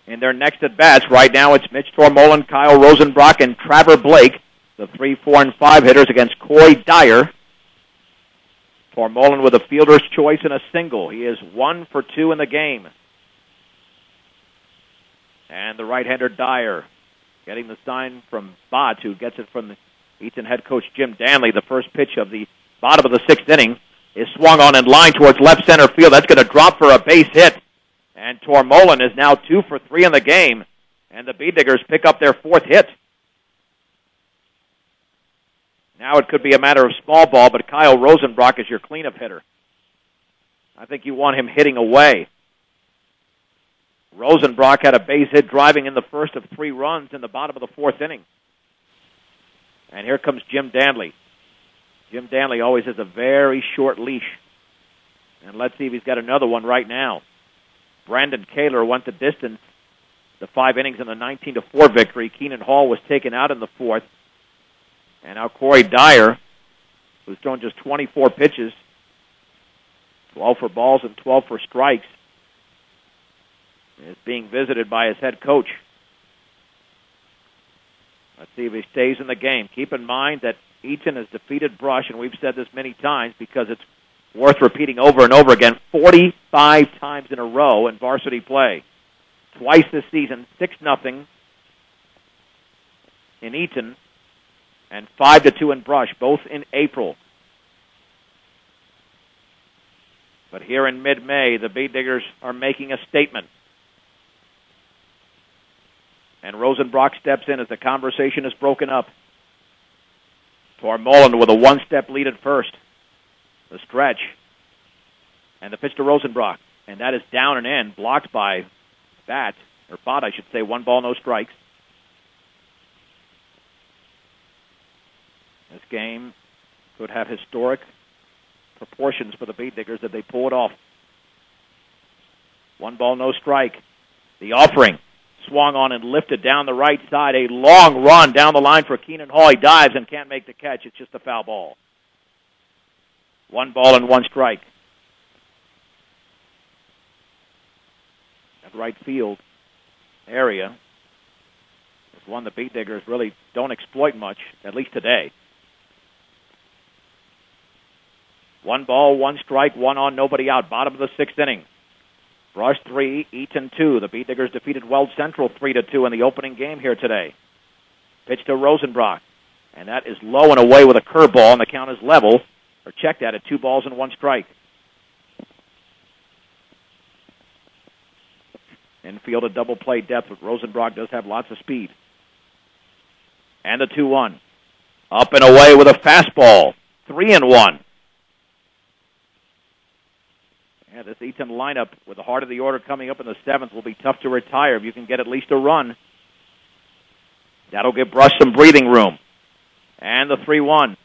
in their next at-bats. Right now it's Mitch Tormolen, Kyle Rosenbrock, and Trevor Blake, the 3, 4, and 5 hitters against Corey Dyer. Tormolen with a fielder's choice and a single. He is 1 for 2 in the game. And the right-hander Dyer getting the sign from Bott, who gets it from the Eaton head coach Jim Danley. The first pitch of the bottom of the 6th inning is swung on in line towards left center field. That's going to drop for a base hit. And Tormolen is now 2 for 3 in the game. And the Bee Diggers pick up their 4th hit. Now it could be a matter of small ball, but Kyle Rosenbrock is your cleanup hitter. I think you want him hitting away. Rosenbrock had a base hit driving in the first of 3 runs in the bottom of the 4th inning. And here comes Jim Danley. Jim Danley always has a very short leash. And let's see if he's got another one right now. Brandon Kaler went the distance, the 5 innings in the 19-4 victory. Keenan Hall was taken out in the 4th. And now Corey Dyer, who's thrown just 24 pitches, 12 for balls and 12 for strikes, is being visited by his head coach. Let's see if he stays in the game. Keep in mind that Eaton has defeated Brush, and we've said this many times because it's worth repeating over and over again, 45 times in a row in varsity play. Twice this season, 6-0 in Eaton, and 5-2 in Brush, both in April. But here in mid-May, the Bee Diggers are making a statement. And Rosenbrock steps in as the conversation is broken up. Tormolen with a 1-step lead at first. The stretch. And the pitch to Rosenbrock. And that is down and in, blocked by Bott, I should say. 1 ball, no strikes. This game could have historic proportions for the Bee Diggers if they pull it off. 1 ball, no strike. The offering swung on and lifted down the right side. A long run down the line for Keenan Hall. He dives and can't make the catch. It's just a foul ball. 1 ball and 1 strike. That right field area is one the Bee Diggers really don't exploit much, at least today. 1 ball, 1 strike, 1 on, nobody out. Bottom of the 6th inning. Brush 3, Eaton 2. The Bee Diggers defeated Weld Central 3-2 in the opening game here today. Pitch to Rosenbrock. And that is low and away with a curveball, and the count is level, or checked at 2 balls and 1 strike. Infield a double play depth, but Rosenbrock does have lots of speed. And the 2-1. Up and away with a fastball. 3-1. Yeah, this Eaton lineup with the heart of the order coming up in the 7th will be tough to retire if you can get at least a run. That'll give Brush some breathing room. And the 3-1.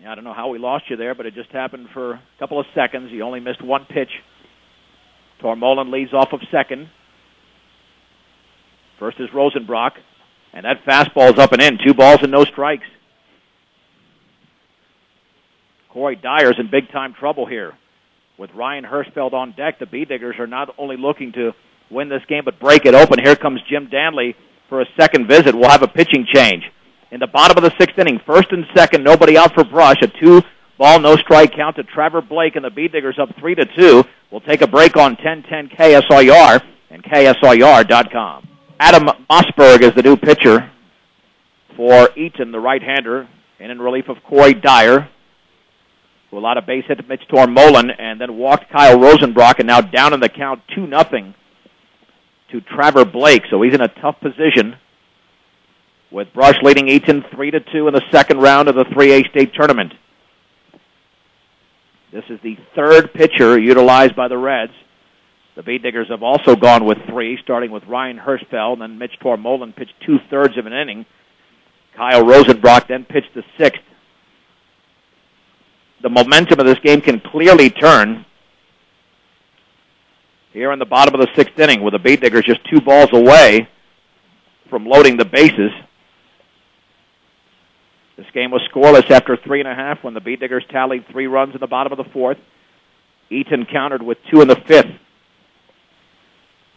Yeah, I don't know how we lost you there, but it just happened for a couple of seconds. You only missed 1 pitch. Tormolen leads off of second. First is Rosenbrock, and that fastball is up and in. 2 balls and no strikes. Corey Dyer's in big-time trouble here. With Ryan Hirschfeld on deck, the Bee Diggers are not only looking to win this game, but break it open. Here comes Jim Danley for a second visit. We'll have a pitching change. In the bottom of the sixth inning, first and second, nobody out for Brush. A 2-ball, no-strike count to Trevor Blake, and the Bee Diggers up 3-2. We'll take a break on 1010 KSIR and KSIR.com. Adam Mossberg is the new pitcher for Eaton, the right-hander, and in relief of Corey Dyer, who allowed a base hit to Mitch Tormolen and then walked Kyle Rosenbrock, and now down in the count 2-0 to Trevor Blake. So he's in a tough position, with Brush leading Eaton 3-2 in the second round of the 3A state tournament. This is the third pitcher utilized by the Reds. The Bee Diggers have also gone with three, starting with Ryan Hirschfeld, and then Mitch Tormolen pitched 2/3 of an inning. Kyle Rosenbrock then pitched the sixth. The momentum of this game can clearly turn here in the bottom of the sixth inning, with the Bee Diggers just 2 balls away from loading the bases. This game was scoreless after 3.5 when the Bee Diggers tallied 3 runs in the bottom of the fourth. Eaton countered with 2 in the fifth.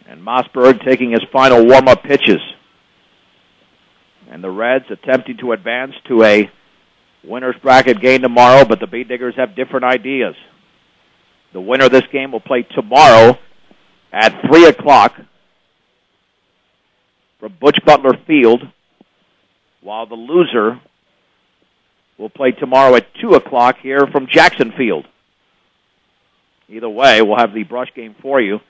And Mossberg taking his final warm-up pitches. And the Reds attempting to advance to a winner's bracket game tomorrow, but the Bee Diggers have different ideas. The winner of this game will play tomorrow at 3 o'clock from Butch Butler Field, while the loser will play tomorrow at 2 o'clock here from Jackson Field. Either way, we'll have the Brush game for you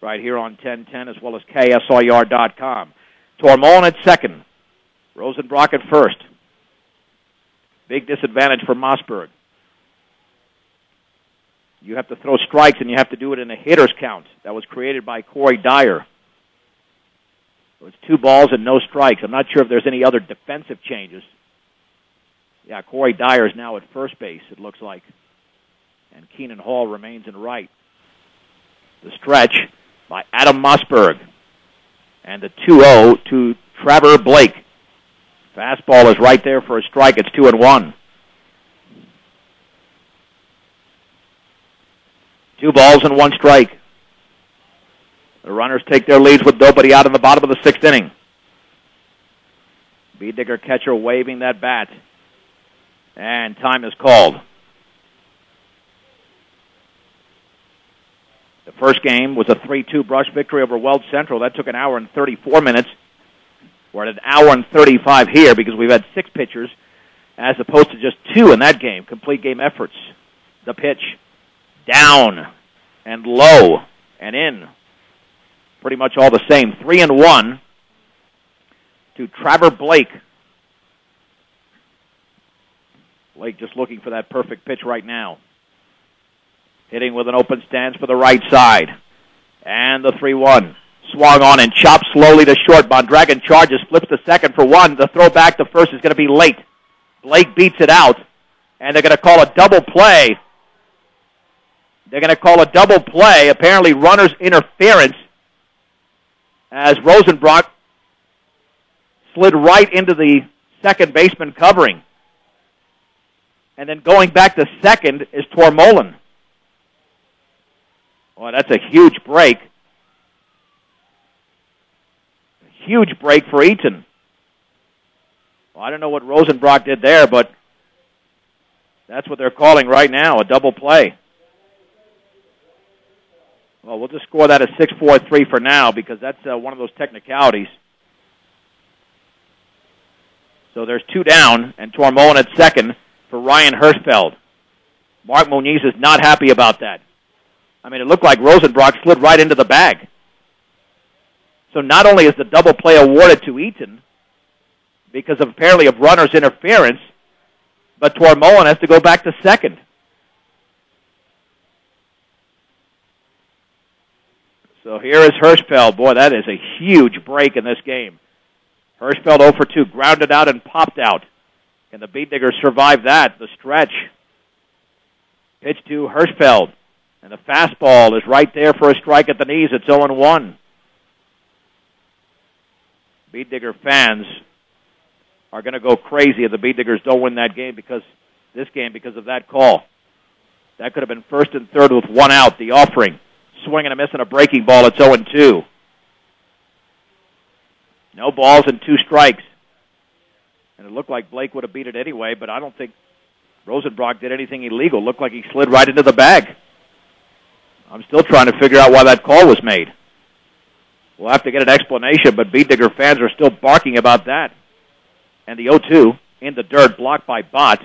right here on 1010 as well as KSIR.com. Tormolen at second. Rosenbrock at first. Big disadvantage for Mossberg. You have to throw strikes, and you have to do it in a hitter's count that was created by Corey Dyer. So it's 2 balls and no strikes. I'm not sure if there's any other defensive changes. Yeah, Corey Dyer is now at first base, it looks like. And Keenan Hall remains in right. The stretch by Adam Mossberg. And the 2-0 to Trevor Blake. Fastball is right there for a strike. It's 2-1. 2 balls and 1 strike. The runners take their leads with nobody out in the bottom of the sixth inning. Bee Digger catcher waving that bat. And time is called. The first game was a 3-2 Brush victory over Weld Central. That took 1 hour and 34 minutes. We're at 1 hour and 35 here because we've had 6 pitchers as opposed to just 2 in that game. Complete game efforts. The pitch. Down and low and in. Pretty much all the same. 3-1 to Trevor Blake. Blake just looking for that perfect pitch right now. Hitting with an open stance for the right side. And the 3-1. Swung on and chopped slowly to short. Bondragon charges, flips to second for 1. The throw back to first is going to be late. Blake beats it out. And they're going to call a double play. They're going to call a double play. Apparently runner's interference as Rosenbrock slid right into the second baseman covering. And then going back to second is Tormolen. Well, that's a huge break. A huge break for Eaton. Well, I don't know what Rosenbrock did there, but that's what they're calling right now, a double play. Well, we'll just score that as 6-4-3 for now because that's one of those technicalities. So there's 2 down, and Tormolen at second for Ryan Hirschfeld. Mark Muniz is not happy about that. I mean, it looked like Rosenbrock slid right into the bag. So not only is the double play awarded to Eaton because of apparently of runner's interference, but Tormolen has to go back to second. So here is Hirschfeld. Boy, that is a huge break in this game. Hirschfeld 0 for 2, grounded out and popped out. Can the Bee Diggers survive that? The stretch. Pitch to Hirschfeld. And the fastball is right there for a strike at the knees. It's 0-1. Bee Digger fans are going to go crazy if the Bee Diggers don't win that game because of that call. That could have been first and third with 1 out. The offering. Swing and a miss and a breaking ball. It's 0-2. No balls and 2 strikes. And it looked like Blake would have beat it anyway, but I don't think Rosenbrock did anything illegal. Looked like he slid right into the bag. I'm still trying to figure out why that call was made. We'll have to get an explanation, but Beat Digger fans are still barking about that. And the 0-2 in the dirt, blocked by Bott.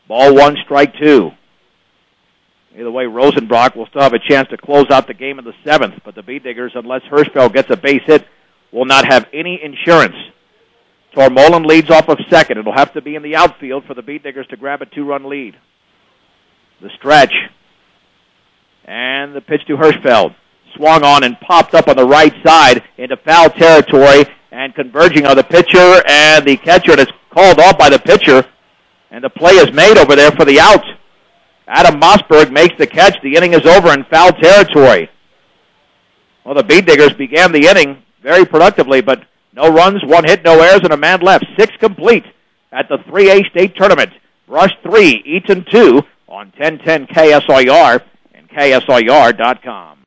Ball 1, strike 2. Either way, Rosenbrock will still have a chance to close out the game in the 7th, but the Beat Diggers, unless Hirschfeld gets a base hit, will not have any insurance. Tormolen leads off of second. It'll have to be in the outfield for the Beat Diggers to grab a 2-run lead. The stretch. And the pitch to Hirschfeld. Swung on and popped up on the right side into foul territory, and converging on the pitcher and the catcher. It is called off by the pitcher, and the play is made over there for the out. Adam Mossberg makes the catch. The inning is over in foul territory. Well, the Beat Diggers began the inning very productively, but no runs, 1 hit, no errors, and a man left. 6 complete at the 3A state tournament. Brush 3, Eaton 2 on 1010 KSIR and KSIR.com.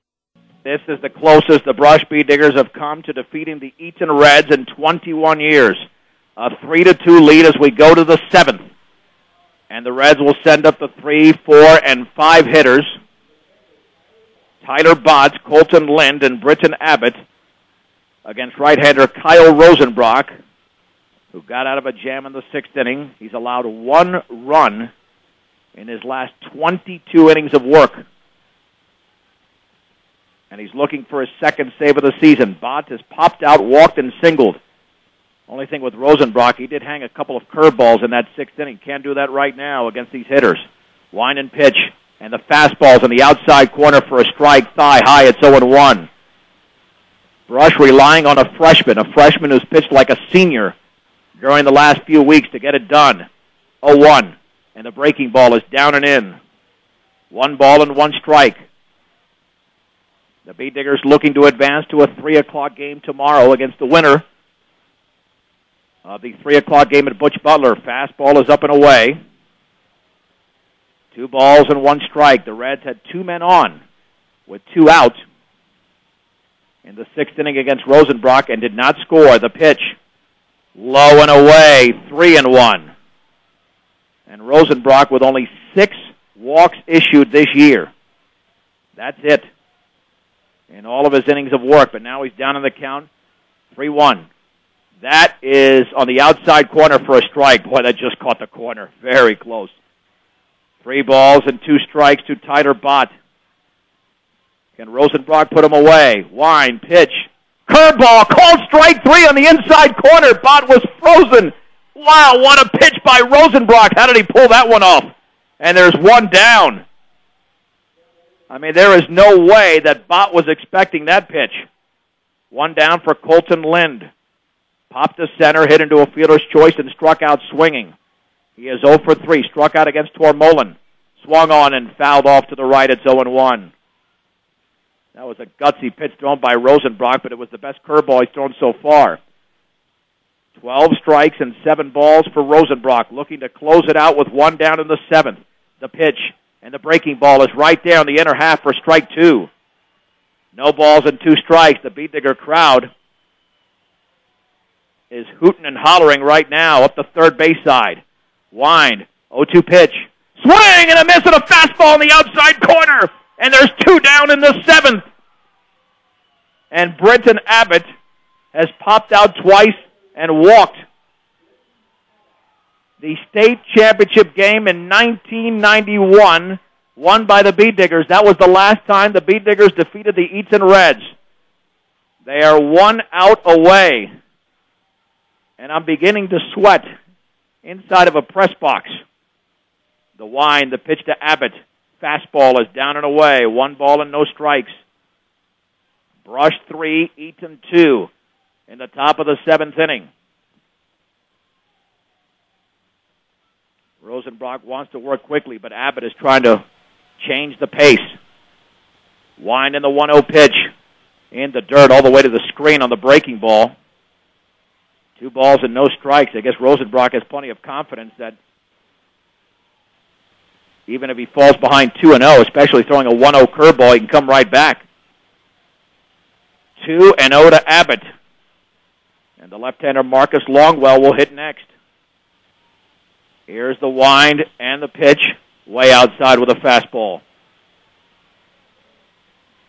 This is the closest the Brush Beat Diggers have come to defeating the Eaton Reds in 21 years. A 3-2 lead as we go to the 7th. And the Reds will send up the 3, 4, and 5 hitters. Tyler Botts, Colton Lind, and Britton Abbott against right-hander Kyle Rosenbrock, who got out of a jam in the 6th inning. He's allowed 1 run in his last 22 innings of work. And he's looking for his 2nd save of the season. Bott has popped out, walked, and singled. Only thing with Rosenbrock, he did hang a couple of curveballs in that 6th inning. Can't do that right now against these hitters. Wind and pitch, and the fastball's on the outside corner for a strike, thigh high. It's 0-1. Brush relying on a freshman who's pitched like a senior during the last few weeks to get it done. 0-1, and the breaking ball is down and in. 1 ball and 1 strike. The Beat Diggers looking to advance to a 3 o'clock game tomorrow against the winner of the 3 o'clock game at Butch Butler. Fastball is up and away. 2 balls and 1 strike. The Reds had 2 men on with 2 out in the 6th inning against Rosenbrock and did not score. The pitch, low and away, 3-1. And Rosenbrock with only 6 walks issued this year. That's it in all of his innings of work, but now he's down in the count, 3-1. That is on the outside corner for a strike. Boy, that just caught the corner. Very close. 3 balls and 2 strikes to Tyler Bott. Can Rosenbrock put him away? Wind, pitch. Curveball, called strike 3 on the inside corner. Bott was frozen. Wow, what a pitch by Rosenbrock. How did he pull that one off? And there's 1 down. I mean, there is no way that Bott was expecting that pitch. 1 down for Colton Lind. Popped to center, hit into a fielder's choice, and struck out swinging. He is 0 for 3, struck out against Tormolen. Swung on and fouled off to the right. It's 0-1. That was a gutsy pitch thrown by Rosenbrock, but it was the best curveball he's thrown so far. 12 strikes and 7 balls for Rosenbrock, looking to close it out with 1 down in the 7th. The pitch and the breaking ball is right there in the inner half for strike 2. No balls and 2 strikes. The Beat Digger crowd is hooting and hollering right now up the third base side. Wind, 0-2 pitch. Swing and a miss and a fastball in the outside corner. And there's 2 down in the 7th. And Britton Abbott has popped out twice and walked. The state championship game in 1991, won by the Beat Diggers. That was the last time the Beat Diggers defeated the Eaton Reds. They are 1 out away. And I'm beginning to sweat inside of a press box. The wind, the pitch to Abbott. Fastball is down and away. 1 ball and no strikes. Brush 3, Eaton 2 in the top of the 7th inning. Rosenbrock wants to work quickly, but Abbott is trying to change the pace. Wind in the 1-0 pitch. In the dirt all the way to the screen on the breaking ball. 2 balls and no strikes. I guess Rosenbrock has plenty of confidence that Even if he falls behind 2-0, especially throwing a 1-0 curveball, he can come right back. 2-0 to Abbott. And the left-hander Marcus Longwell will hit next. Here's the wind and the pitch, way outside with a fastball.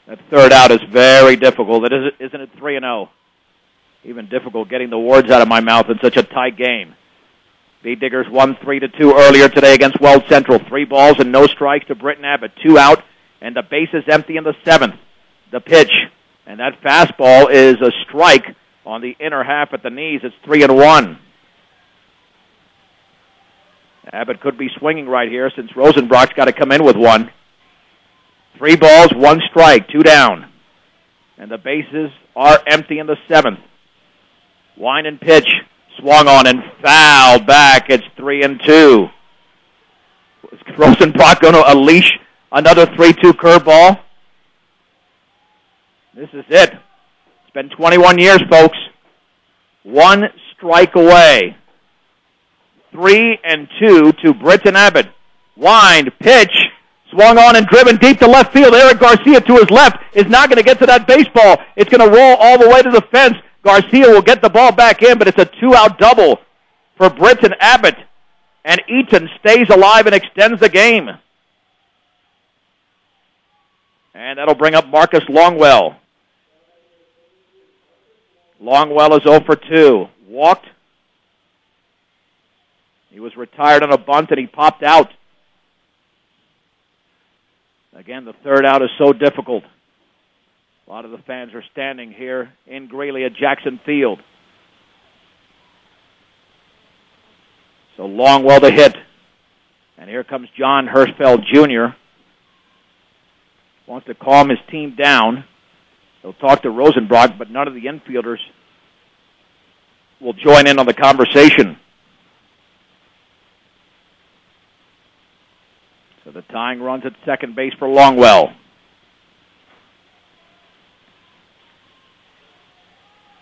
That third out is very difficult. Isn't it 3-0? Even difficult getting the words out of my mouth in such a tight game. Bee Diggers won 3-2 earlier today against Weld Central. 3 balls and no strikes to Britton Abbott. 2 out, and the base is empty in the 7th. The pitch, and that fastball is a strike on the inner half at the knees. It's 3-1. Abbott could be swinging right here since Rosenbrock's got to come in with one. 3 balls, 1 strike, 2 down. And the bases are empty in the 7th. Wind and pitch, swung on and fouled back. It's 3-2. Is Rosenbrock going to unleash another 3-2 curveball? This is it. It's been 21 years, folks. 1 strike away. 3-2 to Britton Abbott. Wind, pitch, swung on and driven deep to left field. Eric Garcia to his left is not going to get to that baseball. It's going to roll all the way to the fence. Garcia will get the ball back in, but it's a 2-out double for Britton Abbott. And Eaton stays alive and extends the game. And that'll bring up Marcus Longwell. Longwell is 0 for 2. Walked. He was retired on a bunt and he popped out. Again, the third out is so difficult. A lot of the fans are standing here in Greeley at Jackson Field. So Longwell to hit. And here comes John Hirschfeld Jr. Wants to calm his team down. He'll talk to Rosenbrock, but none of the infielders will join in on the conversation. So the tying runs at second base for Longwell.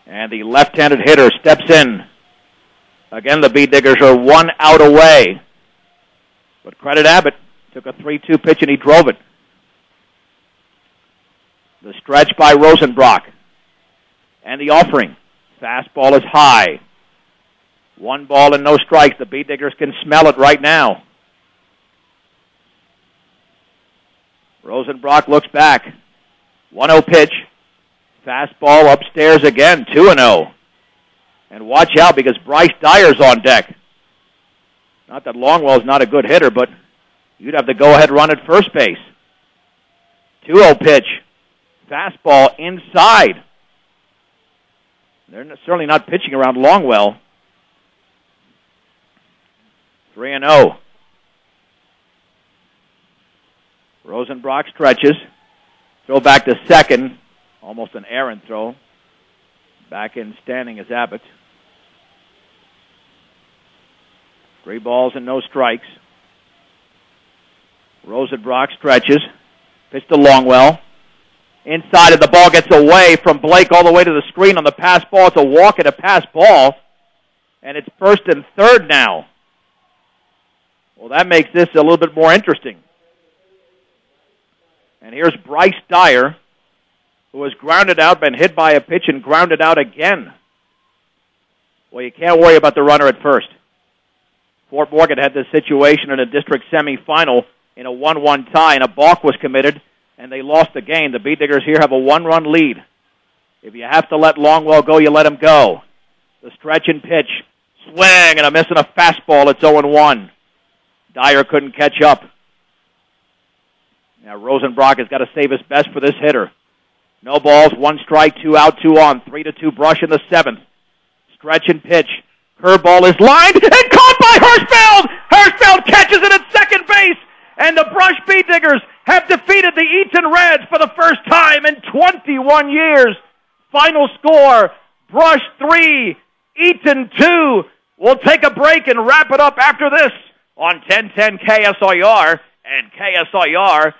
And the left-handed hitter steps in. Again, the Bee Diggers are 1 out away. But credit Abbott. Took a 3-2 pitch and he drove it. The stretch by Rosenbrock. And the offering. Fastball is high. 1 ball and no strikes. The Bee Diggers can smell it right now. Rosenbrock looks back. 1-0 pitch. Fastball upstairs again. 2-0. And watch out because Bryce Dyer's on deck. Not that Longwell's not a good hitter, but you'd have to go ahead run at first base. 2-0 pitch. Fastball inside. They're certainly not pitching around Longwell. 3-0. Rosenbrock stretches. Throw back to second. Almost an errant throw. Back in standing is Abbott. 3 balls and no strikes. Rosenbrock stretches. Pitch to Longwell. Inside, and the ball gets away from Blake all the way to the screen on the pass ball. It's a walk and a pass ball. And it's first and third now. Well, that makes this a little bit more interesting. And here's Bryce Dyer, who has grounded out, been hit by a pitch, and grounded out again. Well, you can't worry about the runner at first. Fort Morgan had this situation in a district semifinal in a 1-1 tie, and a balk was committed, and they lost the game. The Bee Diggers here have a 1-run lead. If you have to let Longwell go, you let him go. The stretch and pitch. Swing and a miss and a fastball. It's 0-1. Dyer couldn't catch up. Now Rosenbrock has got to save his best for this hitter. No balls, 1 strike, 2 out, 2 on. 3-2 brush in the 7th. Stretch and pitch. Curveball is lined and caught by Hirschfeld! Hirschfeld catches it at second base, and the Brush Bee Diggers have defeated the Eaton Reds for the first time in 21 years. Final score, Brush 3, Eaton 2. We'll take a break and wrap it up after this on 1010 KSIR and KSIR.com.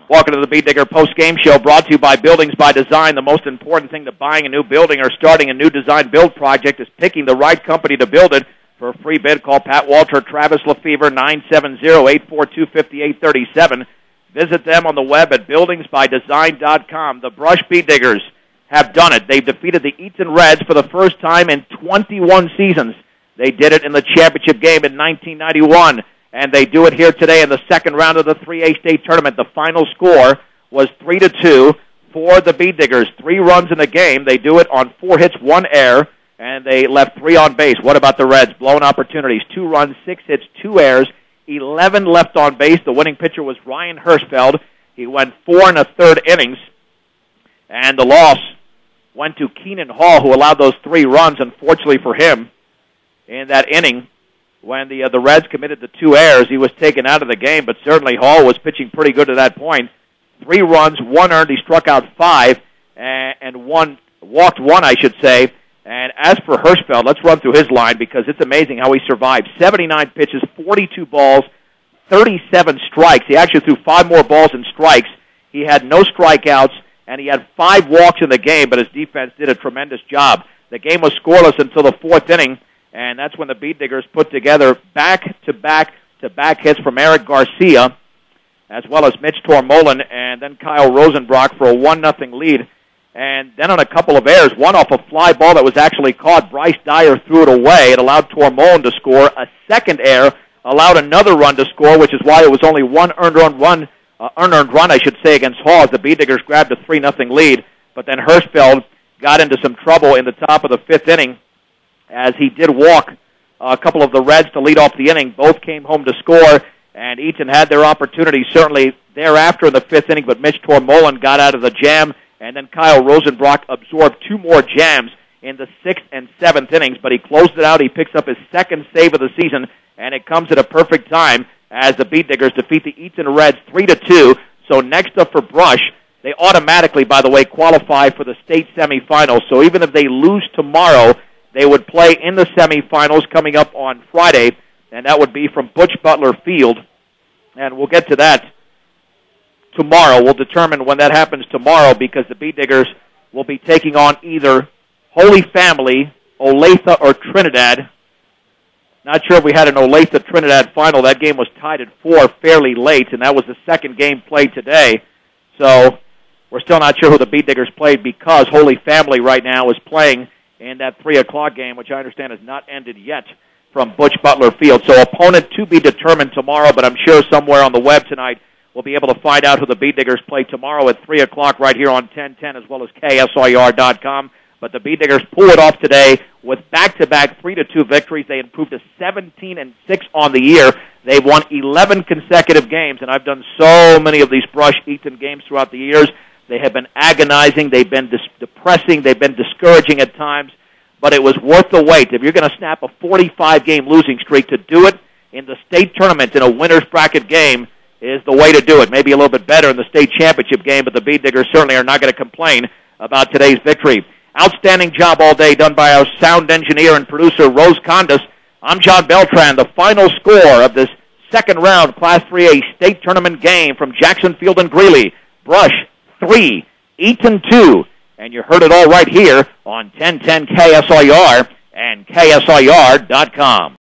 Welcome to the Bee Digger post-game show, brought to you by Buildings by Design. The most important thing to buying a new building or starting a new design build project is picking the right company to build it. For a free bid, call Pat Walter or Travis Lefevre, 970-842-5837. Visit them on the web at buildingsbydesign.com. The Brush Beet Diggers have done it. They've defeated the Eaton Reds for the first time in 21 seasons. They did it in the championship game in 1991, and they do it here today in the second round of the 3A state tournament. The final score was 3-2 for the Beet Diggers. 3 runs in the game. They do it on 4 hits, 1 error, and they left 3 on base. What about the Reds? Blown opportunities, 2 runs, 6 hits, 2 errors, 11 left on base. The winning pitcher was Ryan Hirschfeld. He went 4 1/3 innings, and the loss went to Keenan Hall, who allowed those 3 runs, unfortunately for him, in that inning. When the Reds committed the 2 errors, he was taken out of the game, but certainly Hall was pitching pretty good to that point. 3 runs, 1 earned. He struck out 5, and walked 1, I should say. And as for Hirschfeld, let's run through his line because it's amazing how he survived. 79 pitches, 42 balls, 37 strikes. He actually threw 5 more balls than strikes. He had no strikeouts, and he had 5 walks in the game, but his defense did a tremendous job. The game was scoreless until the 4th inning, and that's when the Beet Diggers put together back-to-back hits from Eric Garcia, as well as Mitch Tormolin, and then Kyle Rosenbrock for a 1-0 lead. And then on a couple of errors, one off a fly ball that was actually caught, Bryce Dyer threw it away. It allowed Tormolin to score. A second error allowed another run to score, which is why it was only one unearned run, against Hall as the Beet Diggers grabbed a 3-0 lead. But then Hirschfeld got into some trouble in the top of the 5th inning as he did walk a couple of the Reds to lead off the inning. Both came home to score, and Eaton had their opportunity certainly thereafter in the 5th inning, but Mitch Tormolin got out of the jam. And then Kyle Rosenbrock absorbed 2 more jams in the 6th and 7th innings, but he closed it out. He picks up his 2nd save of the season, and it comes at a perfect time as the Beet Diggers defeat the Eaton Reds 3-2. So next up for Brush, they automatically, by the way, qualify for the state semifinals. So even if they lose tomorrow, they would play in the semifinals coming up on Friday, and that would be from Butch Butler Field. And we'll get to that tomorrow. We'll determine when that happens tomorrow because the Beet Diggers will be taking on either Holy Family, Olathe, or Trinidad. Not sure if we had an Olathe-Trinidad final. That game was tied at 4 fairly late, and that was the second game played today. So we're still not sure who the Beet Diggers played because Holy Family right now is playing in that 3 o'clock game, which I understand has not ended yet from Butch Butler Field. So opponent to be determined tomorrow, but I'm sure somewhere on the web tonight we'll be able to find out who the Beet Diggers play tomorrow at 3 o'clock right here on 1010 as well as KSIR.com. But the Beet Diggers pull it off today with back-to-back 3-2 victories. They improved to 17-6 on the year. They've won 11 consecutive games, and I've done so many of these Brush Eaton games throughout the years. They have been agonizing. They've been depressing. They've been discouraging at times. But it was worth the wait. If you're going to snap a 45-game losing streak, to do it in the state tournament in a winner's bracket game is the way to do it. Maybe a little bit better in the state championship game, but the Beet Diggers certainly are not going to complain about today's victory. Outstanding job all day done by our sound engineer and producer, Rose Condas. I'm John Beltran. The final score of this second round Class 3A state tournament game from Jackson Field and Greeley. Brush 3, Eaton 2. And you heard it all right here on 1010 KSIR and KSIR.com.